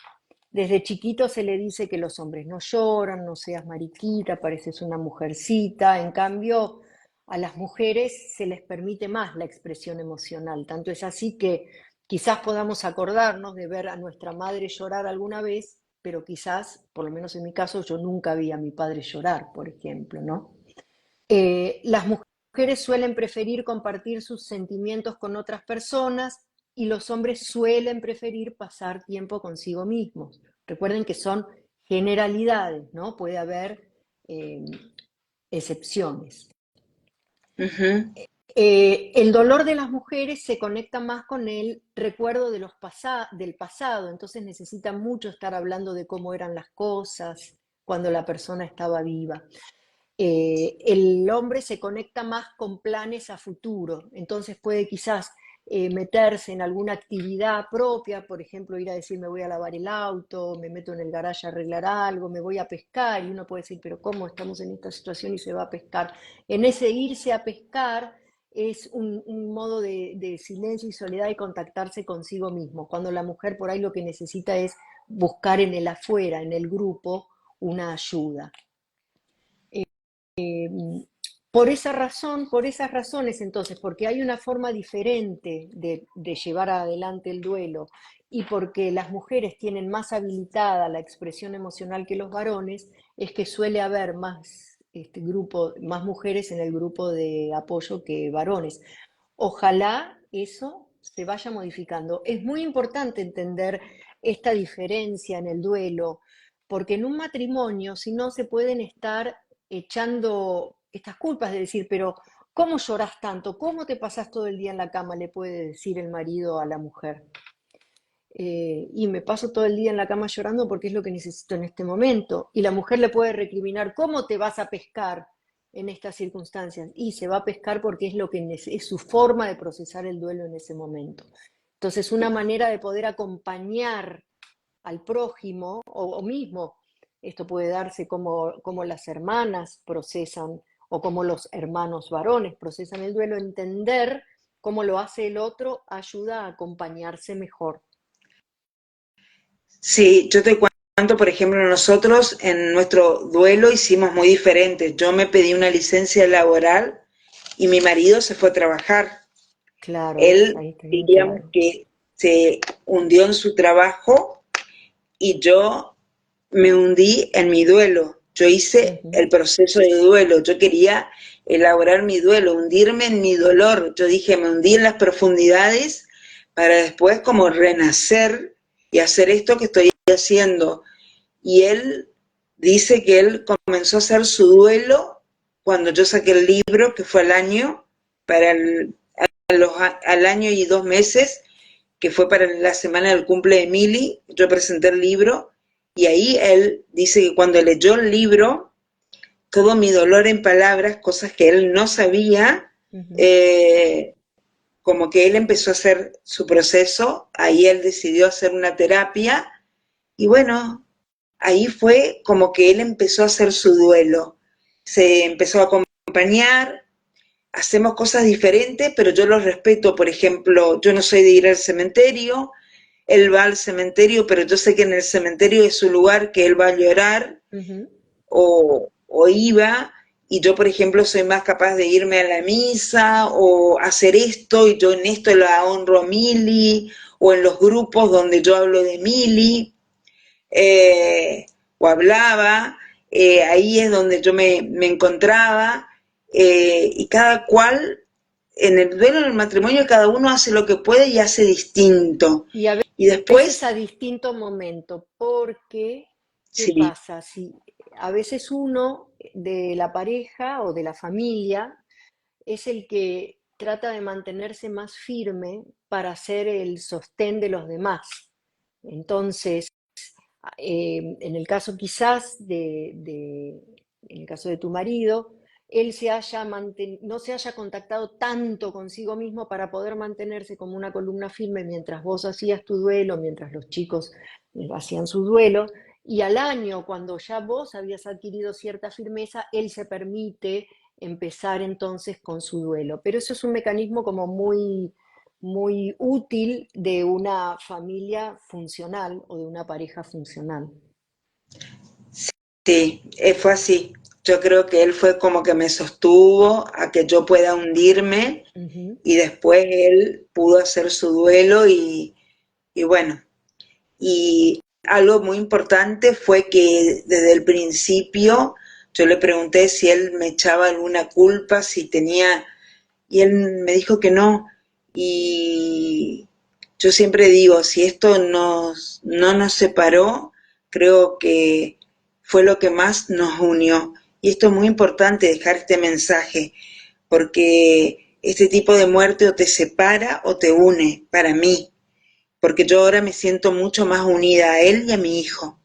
Desde chiquito se le dice que los hombres no lloran, no seas mariquita, pareces una mujercita. En cambio, a las mujeres se les permite más la expresión emocional. Tanto es así que quizás podamos acordarnos de ver a nuestra madre llorar alguna vez, pero quizás, por lo menos en mi caso, yo nunca vi a mi padre llorar, por ejemplo, ¿no? Las mujeres suelen preferir compartir sus sentimientos con otras personas y los hombres suelen preferir pasar tiempo consigo mismos. Recuerden que son generalidades, ¿no? Puede haber eh, excepciones. Ujú. El dolor de las mujeres se conecta más con el recuerdo de del pasado, entonces necesitan mucho estar hablando de cómo eran las cosas cuando la persona estaba viva. El hombre se conecta más con planes a futuro, entonces puede quizás meterse en alguna actividad propia, por ejemplo, ir a decir me voy a lavar el auto, me meto en el garaje a arreglar algo, me voy a pescar, y uno puede decir, pero ¿cómo estamos en esta situación y se va a pescar? En ese irse a pescar es un modo de silencio y soledad y contactarse consigo mismo, cuando la mujer por ahí lo que necesita es buscar en el afuera, en el grupo, una ayuda. Por esa razón, por esas razones entonces, porque hay una forma diferente de llevar adelante el duelo y porque las mujeres tienen más habilitada la expresión emocional que los varones, es que suele haber más, más mujeres en el grupo de apoyo que varones. Ojalá eso se vaya modificando. Es muy importante entender esta diferencia en el duelo, porque en un matrimonio, si no, se pueden estar echando estas culpas de decir, pero ¿cómo lloras tanto? ¿Cómo te pasas todo el día en la cama? Le puede decir el marido a la mujer. Y me paso todo el día en la cama llorando porque es lo que necesito en este momento. Y la mujer le puede recriminar, ¿cómo te vas a pescar en estas circunstancias? Y se va a pescar porque es lo que es su forma de procesar el duelo en ese momento. Entonces, una manera de poder acompañar al prójimo o mismo, esto puede darse como las hermanas procesan o cómo los hermanos varones procesan el duelo, entender cómo lo hace el otro ayuda a acompañarse mejor. Sí, yo te cuento, por ejemplo, nosotros en nuestro duelo hicimos muy diferente. Yo me pedí una licencia laboral y mi marido se fue a trabajar. Claro, ¿ves? Él, Ahí está bien diríamos claro. que se hundió en su trabajo y yo me hundí en mi duelo. Yo hice Ujú. el proceso de duelo. Yo quería elaborar mi duelo, hundirme en mi dolor. Yo dije, me hundí en las profundidades para después como renacer y hacer esto que estoy haciendo. Y él dice que él comenzó a hacer su duelo cuando yo saqué el libro, que fue al año, para al año y 2 meses, que fue para la semana del cumple de Mili, yo presenté el libro y ahí él dice que cuando leyó el libro, todo mi dolor en palabras, cosas que él no sabía, Ujú. eh, como que él empezó a hacer su proceso, ahí él decidió hacer una terapia y bueno, ahí fue como que él empezó a hacer su duelo, se empezó a acompañar, hacemos cosas diferentes, pero yo los respeto. Por ejemplo, yo no soy de ir al cementerio, él va al cementerio, pero yo sé que en el cementerio es su lugar que él va a llorar Ujú. o iba, y yo, por ejemplo, soy más capaz de irme a la misa o hacer esto, y yo en esto la honro a Mili, o en los grupos donde yo hablo de Mili, eh, o hablaba, ahí es donde yo me encontraba, y cada cual, en el duelo, en el matrimonio, cada uno hace lo que puede y hace distinto. Y a Y veces después, a distinto momento, porque ¿qué sí, pasa? Si a veces uno de la pareja o de la familia es el que trata de mantenerse más firme para ser el sostén de los demás. Entonces, en el caso quizás en el caso de tu marido, él no se haya contactado tanto consigo mismo para poder mantenerse como una columna firme mientras vos hacías tu duelo, mientras los chicos hacían su duelo, y al año, cuando ya vos habías adquirido cierta firmeza, él se permite empezar entonces con su duelo. Pero eso es un mecanismo como muy útil de una familia funcional o de una pareja funcional. sí, fue así. Yo creo que él fue como que me sostuvo a que yo pueda hundirme Ujú. y después él pudo hacer su duelo y bueno, y algo muy importante fue que desde el principio yo le pregunté si él me echaba alguna culpa, si tenía, y él me dijo que no. Y yo siempre digo, si esto no nos separó, creo que fue lo que más nos unió. Y esto es muy importante dejar este mensaje, porque este tipo de muerte o te separa o te une, para mí, porque yo ahora me siento mucho más unida a él y a mi hijo.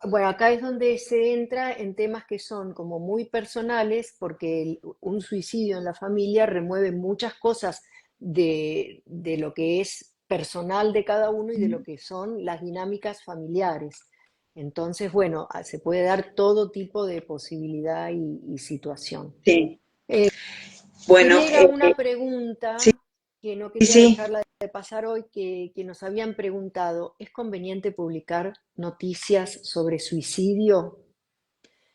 Bueno, acá es donde se entra en temas que son como muy personales, porque un suicidio en la familia remueve muchas cosas de lo que es personal de cada uno y de lo que son las dinámicas familiares. Entonces, bueno, se puede dar todo tipo de posibilidad y situación. Sí. Eh, Me Bueno, llega una sí, pregunta que no quería sí, dejarla de pasar hoy, que nos habían preguntado, ¿es conveniente publicar noticias sobre suicidio?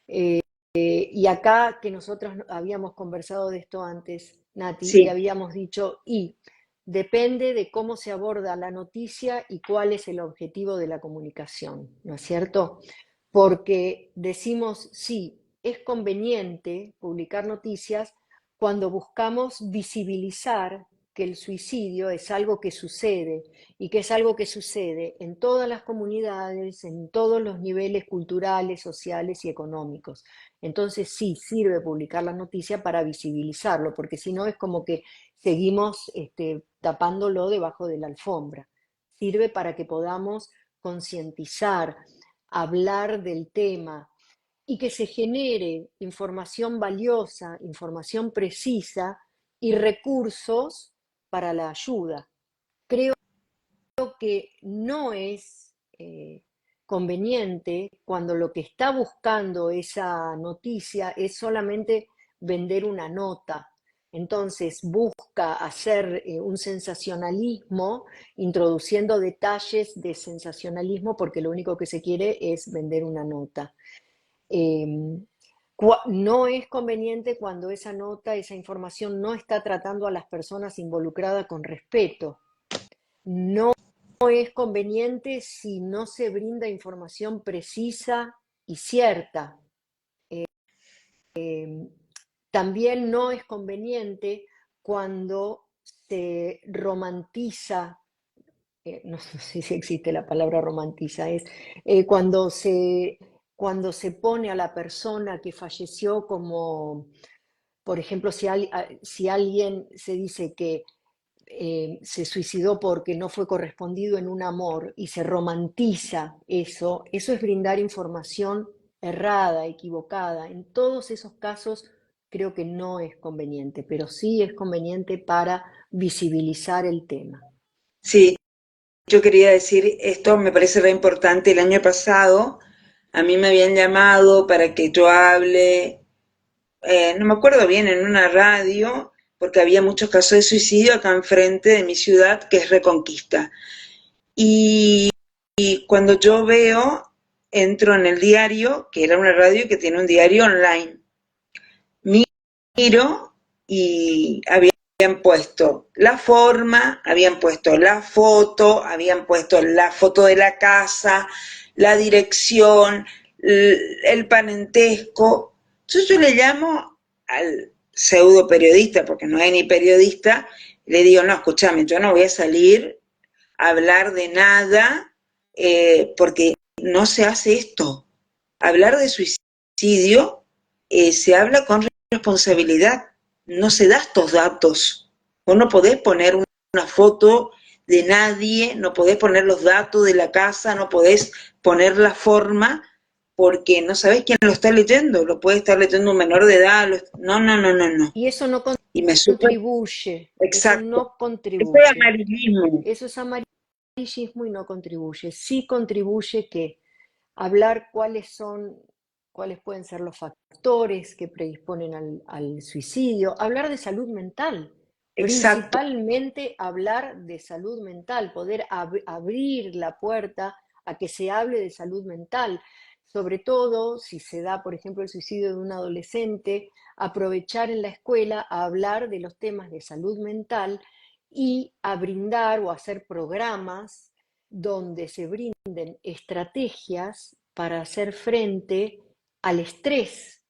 Y acá que nosotros habíamos conversado de esto antes, Nati, y sí, habíamos dicho, y depende de cómo se aborda la noticia y cuál es el objetivo de la comunicación, ¿no es cierto? Porque decimos, sí, es conveniente publicar noticias cuando buscamos visibilizar que el suicidio es algo que sucede y que es algo que sucede en todas las comunidades, en todos los niveles culturales, sociales y económicos. Entonces sí, sirve publicar la noticia para visibilizarlo, porque si no es como que seguimos tapándolo debajo de la alfombra. Sirve para que podamos concientizar, hablar del tema y que se genere información valiosa, información precisa y recursos para la ayuda. Creo que no es conveniente cuando lo que está buscando esa noticia es solamente vender una nota. Entonces busca hacer un sensacionalismo, introduciendo detalles de sensacionalismo, porque lo único que se quiere es vender una nota. Em, no es conveniente cuando esa nota, esa información no está tratando a las personas involucradas con respeto. No es conveniente si no se brinda información precisa y cierta. También no es conveniente cuando se romantiza, no sé si existe la palabra romantiza, es cuando se pone a la persona que falleció como, por ejemplo, si alguien se dice que se suicidó porque no fue correspondido en un amor y se romantiza eso es brindar información errada, equivocada. En todos esos casos creo que no es conveniente, pero sí es conveniente para visibilizar el tema. Sí, yo quería decir, esto me parece re importante. El año pasado a mí me habían llamado para que yo hable, no me acuerdo bien, en una radio, porque había muchos casos de suicidio acá enfrente de mi ciudad, que es Reconquista. Y, y cuando yo veo, entro en el diario, que era una radio que tiene un diario online. Miro y habían puesto la forma, habían puesto la foto, habían puesto la foto de la casa, la dirección, el parentesco. Entonces yo le llamo al pseudo periodista, porque no es ni periodista, le digo, no, escúchame, yo no voy a salir a hablar de nada, porque no se hace esto. Hablar de suicidio se habla con responsabilidad, no se da estos datos. Vos no podés poner una foto de nadie, no podés poner los datos de la casa, no podés poner la forma, porque no sabés quién lo está leyendo, lo puede estar leyendo un menor de edad, no, no, no, no, no. Y eso no Y me supo contribuye, eso exacto. no Eso es contribuye. amarillismo. Eso es amarillismo y no contribuye. Sí contribuye que hablar cuáles pueden ser los factores que predisponen al suicidio, hablar de salud mental, Exacto. principalmente hablar de salud mental, poder abrir la puerta a que se hable de salud mental, sobre todo si se da, por ejemplo, el suicidio de un adolescente, aprovechar en la escuela a hablar de los temas de salud mental y a brindar o hacer programas donde se brinden estrategias para hacer frente al estrés,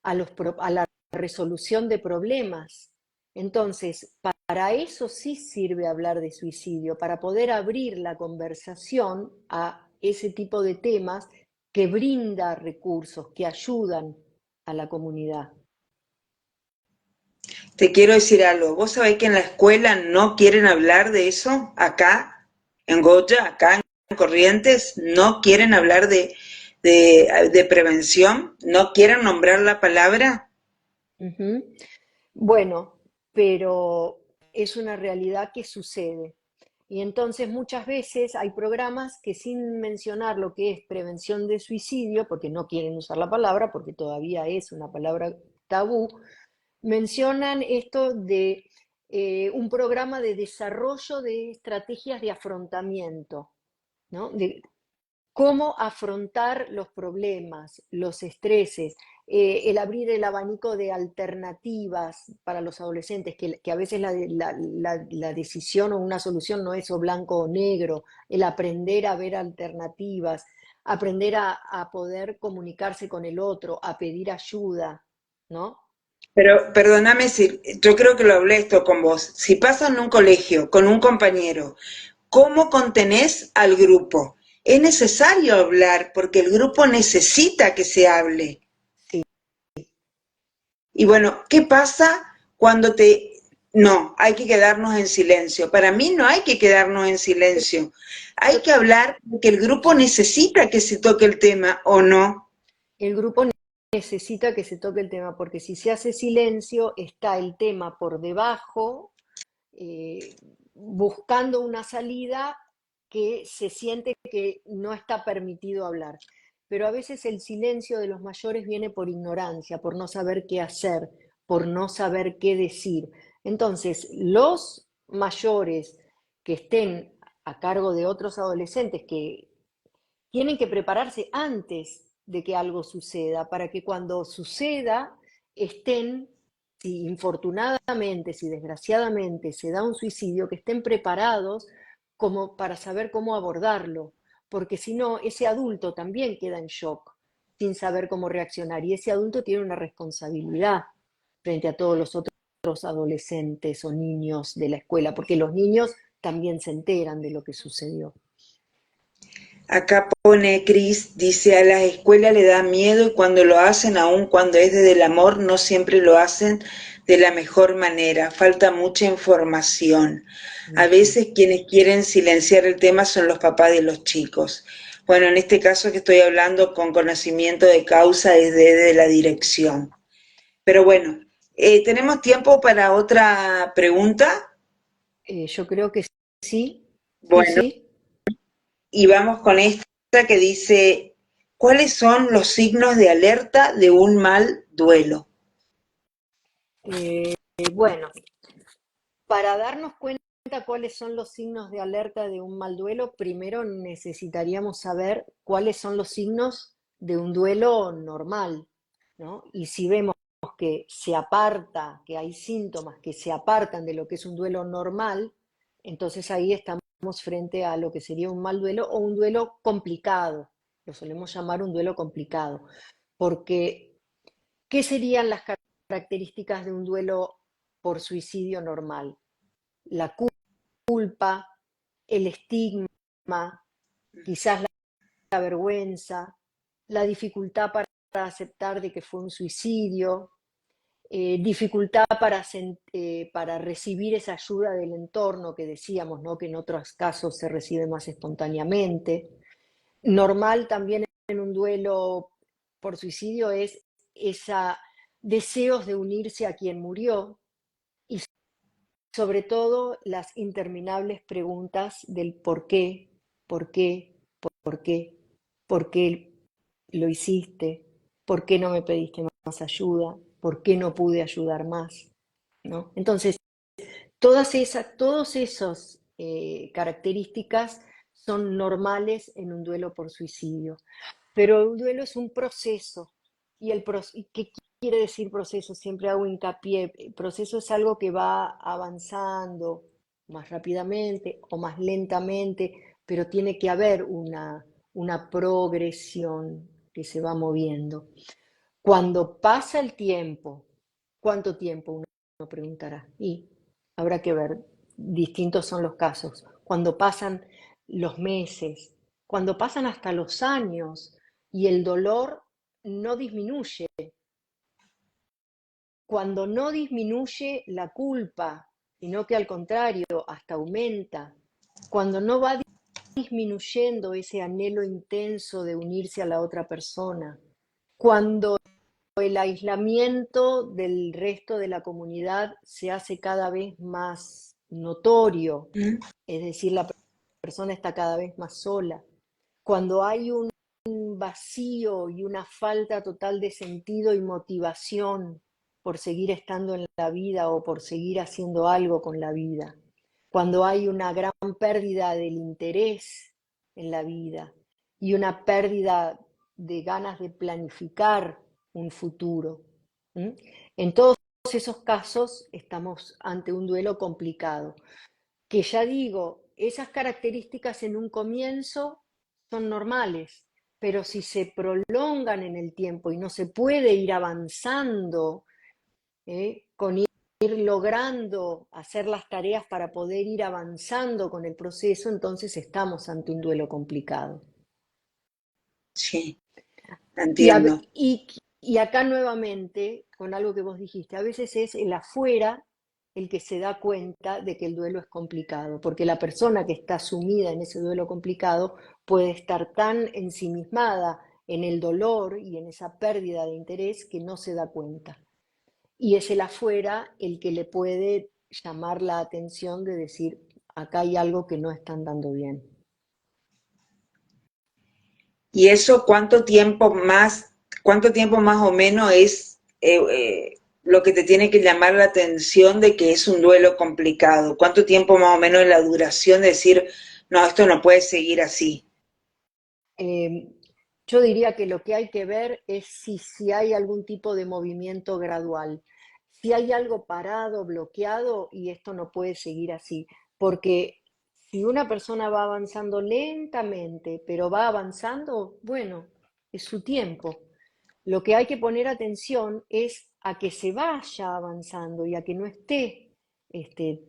a la resolución de problemas. Entonces, para eso sí sirve hablar de suicidio, para poder abrir la conversación a ese tipo de temas que brinda recursos, que ayudan a la comunidad. Te quiero decir algo. ¿Vos sabés que en la escuela no quieren hablar de eso? Acá, en Goya, acá en Corrientes, no quieren hablar de prevención, no quieren nombrar la palabra. Ujú. Bueno, pero es una realidad que sucede. Y entonces muchas veces hay programas que sin mencionar lo que es prevención de suicidio, porque no quieren usar la palabra, porque todavía es una palabra tabú, mencionan esto de un programa de desarrollo de estrategias de afrontamiento, ¿no? De cómo afrontar los problemas, los estreses, el abrir el abanico de alternativas para los adolescentes, que a veces la decisión o una solución no es o blanco o negro, el aprender a ver alternativas, aprender a poder comunicarse con el otro, a pedir ayuda, ¿no? Pero perdóname si yo creo que lo hablé esto con vos. Si pasa en un colegio con un compañero, ¿cómo contenés al grupo? Es necesario hablar porque el grupo necesita que se hable. Sí. Y bueno, ¿qué pasa cuando te... No, hay que quedarnos en silencio. Para mí no hay que quedarnos en silencio. Hay que hablar porque el grupo necesita que se toque el tema, ¿o no? El grupo necesita que se toque el tema, porque si se hace silencio, está el tema por debajo, buscando una salida que se siente que no está permitido hablar. Pero a veces el silencio de los mayores viene por ignorancia, por no saber qué hacer, por no saber qué decir. Entonces, los mayores que estén a cargo de otros adolescentes que tienen que prepararse antes de que algo suceda, para que cuando suceda estén, si infortunadamente, si desgraciadamente se da un suicidio, que estén preparados como para saber cómo abordarlo, porque si no, ese adulto también queda en shock, sin saber cómo reaccionar, y ese adulto tiene una responsabilidad frente a todos los otros adolescentes o niños de la escuela, porque los niños también se enteran de lo que sucedió. Acá pone Cris, dice, a las escuelas le da miedo y cuando lo hacen, aun cuando es desde el amor, no siempre lo hacen de la mejor manera. Falta mucha información. A veces quienes quieren silenciar el tema son los papás de los chicos. Bueno, en este caso que estoy hablando con conocimiento de causa es desde la dirección. Pero bueno, ¿tenemos tiempo para otra pregunta? Yo creo que sí, sí, Bueno, sí. y vamos con esta que dice, ¿cuáles son los signos de alerta de un mal duelo? Bueno, para darnos cuenta cuáles son los signos de alerta de un mal duelo, primero necesitaríamos saber cuáles son los signos de un duelo normal, ¿no? Y si vemos que se aparta, que hay síntomas que se apartan de lo que es un duelo normal, entonces ahí estamos frente a lo que sería un mal duelo o un duelo complicado. Lo solemos llamar un duelo complicado, porque ¿qué serían las características de un duelo por suicidio normal? La culpa, el estigma, quizás la vergüenza, la dificultad para aceptar de que fue un suicidio, dificultad para recibir esa ayuda del entorno que decíamos, ¿no? Que en otros casos se recibe más espontáneamente. Normal también en un duelo por suicidio es esa deseos de unirse a quien murió y sobre todo las interminables preguntas del por qué, por qué, por qué lo hiciste, por qué no me pediste más ayuda, por qué no pude ayudar más, ¿no? Entonces, todas esas características son normales en un duelo por suicidio. Pero un duelo es un proceso. ¿Y qué quiere decir proceso? Siempre hago hincapié. El proceso es algo que va avanzando más rápidamente o más lentamente, pero tiene que haber una progresión que se va moviendo. Cuando pasa el tiempo, ¿cuánto tiempo? Uno preguntará. Y habrá que ver, distintos son los casos. Cuando pasan los meses, cuando pasan hasta los años y el dolor no disminuye, cuando no disminuye la culpa, sino que al contrario, hasta aumenta, cuando no va disminuyendo ese anhelo intenso de unirse a la otra persona, cuando el aislamiento del resto de la comunidad se hace cada vez más notorio, ¿Mm? es decir, la persona está cada vez más sola. Cuando hay un vacío y una falta total de sentido y motivación por seguir estando en la vida o por seguir haciendo algo con la vida. Cuando hay una gran pérdida del interés en la vida y una pérdida de ganas de planificar un futuro. En todos esos casos estamos ante un duelo complicado, que ya digo, esas características en un comienzo son normales, pero si se prolongan en el tiempo y no se puede ir avanzando, con ir logrando hacer las tareas para poder ir avanzando con el proceso, entonces estamos ante un duelo complicado. Sí, Y, entiendo. y acá nuevamente, con algo que vos dijiste, a veces es el afuera el que se da cuenta de que el duelo es complicado, porque la persona que está sumida en ese duelo complicado puede estar tan ensimismada en el dolor y en esa pérdida de interés que no se da cuenta. Y es el afuera el que le puede llamar la atención de decir, acá hay algo que no están dando bien. ¿Y eso cuánto tiempo más o menos es lo que te tiene que llamar la atención de que es un duelo complicado? ¿Cuánto tiempo más o menos es la duración de decir, no, esto no puede seguir así? Eh, yo diría que lo que hay que ver es si hay algún tipo de movimiento gradual, si hay algo parado, bloqueado, y esto no puede seguir así, porque si una persona va avanzando lentamente, pero va avanzando, bueno, es su tiempo. Lo que hay que poner atención es a que se vaya avanzando y a que no esté este,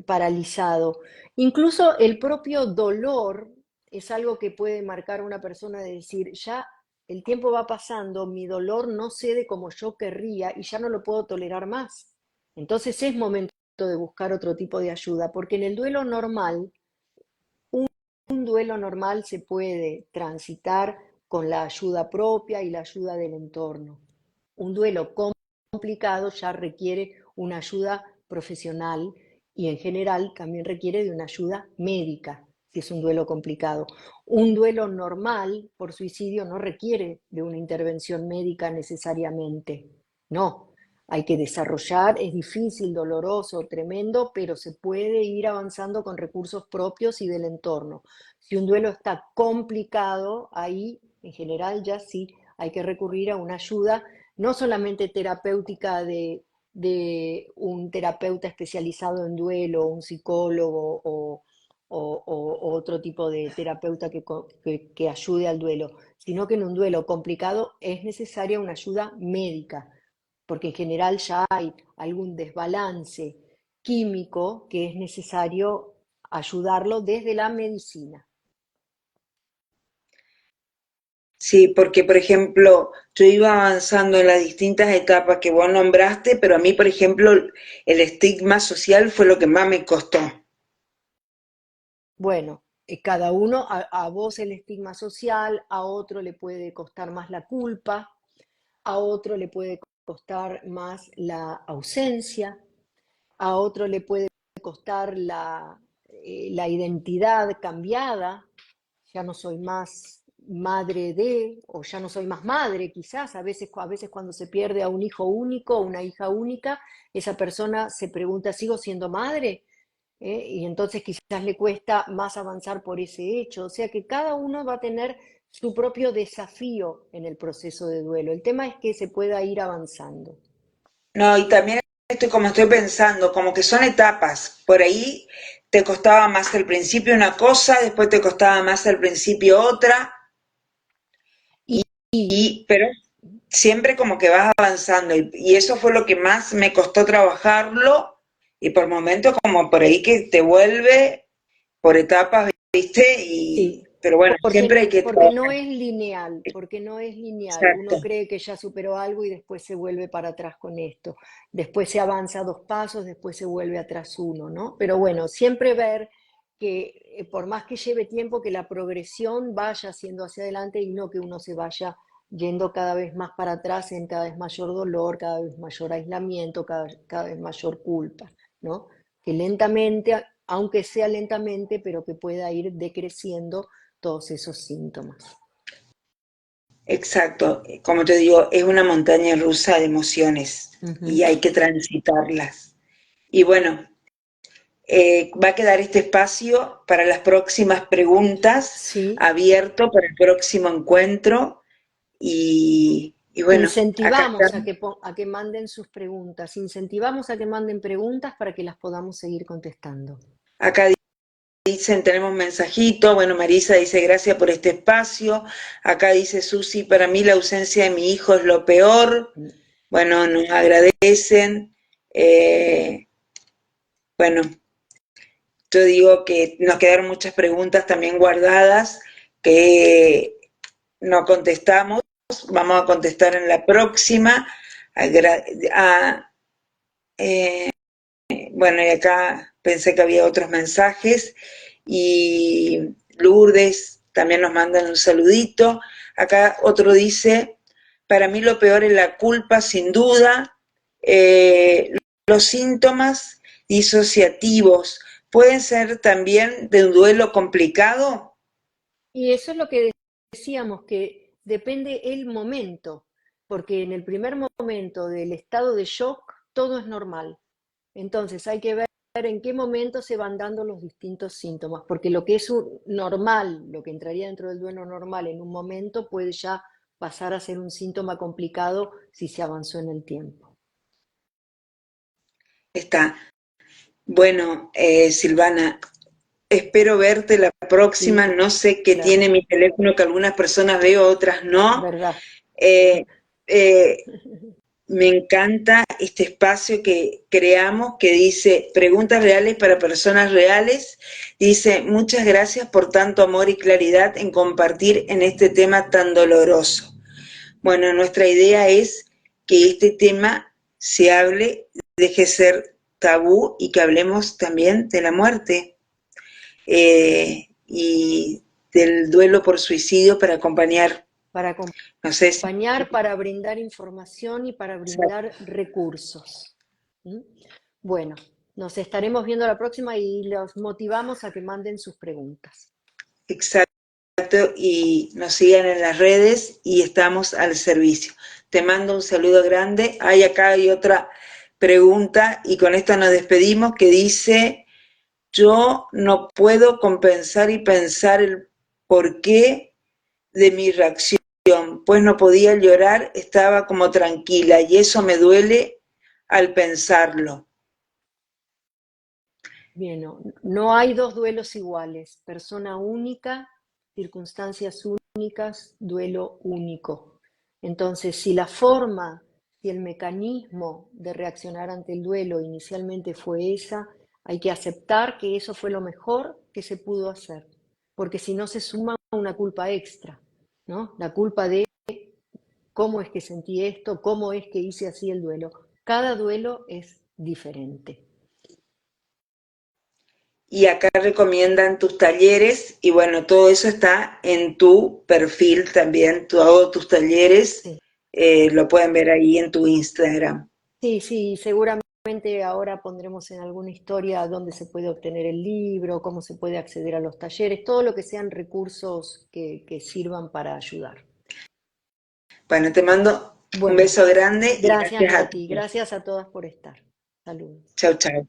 paralizado. Incluso el propio dolor es algo que puede marcar a una persona de decir, ya el tiempo va pasando, mi dolor no cede como yo querría y ya no lo puedo tolerar más. Entonces es momento de buscar otro tipo de ayuda, porque en el duelo normal, un duelo normal se puede transitar con la ayuda propia y la ayuda del entorno. Un duelo complicado ya requiere una ayuda profesional y en general también requiere de una ayuda médica, si es un duelo complicado. Un duelo normal por suicidio no requiere de una intervención médica necesariamente. No, hay que desarrollar, es difícil, doloroso, tremendo, pero se puede ir avanzando con recursos propios y del entorno. Si un duelo está complicado, ahí en general ya sí hay que recurrir a una ayuda no solamente terapéutica de un terapeuta especializado en duelo, un psicólogo o otro tipo de terapeuta que ayude al duelo, sino que en un duelo complicado es necesaria una ayuda médica, porque en general ya hay algún desbalance químico que es necesario ayudarlo desde la medicina. Sí, porque por ejemplo, yo iba avanzando en las distintas etapas que vos nombraste, pero a mí, por ejemplo, el estigma social fue lo que más me costó. Bueno, cada uno, a vos el estigma social, a otro le puede costar más la culpa, a otro le puede costar más la ausencia, a otro le puede costar la identidad cambiada, ya no soy más madre de, o ya no soy más madre, quizás, a veces cuando se pierde a un hijo único o una hija única, esa persona se pregunta, ¿sigo siendo madre? Y entonces quizás le cuesta más avanzar por ese hecho. O sea que cada uno va a tener su propio desafío en el proceso de duelo. El tema es que se pueda ir avanzando. No, y también estoy pensando, como que son etapas. Por ahí te costaba más al principio una cosa, después te costaba más al principio otra, Y, y pero siempre como que vas avanzando. Y eso fue lo que más me costó trabajarlo. Y por momentos como por ahí que te vuelve por etapas, ¿viste? sí, Pero bueno, siempre hay que porque trabajar. no es lineal, porque no es lineal. Exacto. Uno cree que ya superó algo y después se vuelve para atrás con esto. Después se avanza dos pasos, después se vuelve atrás uno, ¿no? Pero bueno, siempre ver que por más que lleve tiempo, que la progresión vaya siendo hacia adelante y no que uno se vaya yendo cada vez más para atrás en cada vez mayor dolor, cada vez mayor aislamiento, cada vez mayor culpa, ¿no? Que lentamente, aunque sea lentamente, pero que pueda ir decreciendo todos esos síntomas. Exacto, como te digo, es una montaña rusa de emociones y Ujú. hay que transitarlas. Y bueno, va a quedar este espacio para las próximas preguntas, Sí, abierto para el próximo encuentro y bueno, acá incentivamos estamos. a que manden sus preguntas, incentivamos a que manden preguntas para que las podamos seguir contestando. Acá dicen, tenemos un mensajito, bueno, Marisa dice gracias por este espacio. Acá dice Susi, para mí la ausencia de mi hijo es lo peor. Bueno, nos agradecen. Eh, bueno, yo digo que nos quedaron muchas preguntas también guardadas que no contestamos. Vamos a contestar en la próxima. A, eh, bueno, y acá pensé que había otros mensajes. Y Lourdes también nos mandan un saludito. Acá otro dice, para mí lo peor es la culpa, sin duda. Eh, los síntomas disociativos pueden ser también de un duelo complicado. Y eso es lo que decíamos que depende el momento, porque en el primer momento del estado de shock todo es normal. Entonces hay que ver en qué momento se van dando los distintos síntomas, porque lo que es normal, lo que entraría dentro del duelo normal en un momento, puede ya pasar a ser un síntoma complicado si se avanzó en el tiempo. Está. Bueno, Silvana, espero verte la próxima. Sí, No sé qué claro, tiene mi teléfono, que algunas personas veo, otras no. verdad. Eh, eh, Me encanta este espacio que creamos que dice preguntas reales para personas reales. Dice, muchas gracias por tanto amor y claridad en compartir en este tema tan doloroso. Bueno, nuestra idea es que este tema se hable, deje ser tabú y que hablemos también de la muerte y del duelo por suicidio para acompañar. Para No sé si... acompañar, para brindar información y para brindar recursos. ¿Mm? Bueno, nos estaremos viendo la próxima y los motivamos a que manden sus preguntas. Exacto, y nos sigan en las redes y estamos al servicio. Te mando un saludo grande. Acá hay otra pregunta y con esta nos despedimos que dice, yo no puedo compensar y pensar el porqué de mi reacción, pues no podía llorar, estaba como tranquila y eso me duele al pensarlo. Bien, no hay dos duelos iguales. Persona única, circunstancias únicas, duelo único. Entonces, si la forma y el mecanismo de reaccionar ante el duelo inicialmente fue esa, hay que aceptar que eso fue lo mejor que se pudo hacer, porque si no se suma una culpa extra, ¿no? La culpa de cómo es que sentí esto, cómo es que hice así el duelo. Cada duelo es diferente. Y acá recomiendan tus talleres y bueno, todo eso está en tu perfil también, todos tus talleres Sí. lo pueden ver ahí en tu Instagram. Sí, sí, seguramente ahora pondremos en alguna historia dónde se puede obtener el libro, cómo se puede acceder a los talleres, todo lo que sean recursos que sirvan para ayudar. Bueno, te mando un Bueno, beso grande y gracias gracias a Nati, todos. gracias a todas por estar. Saludos. Chau, chau.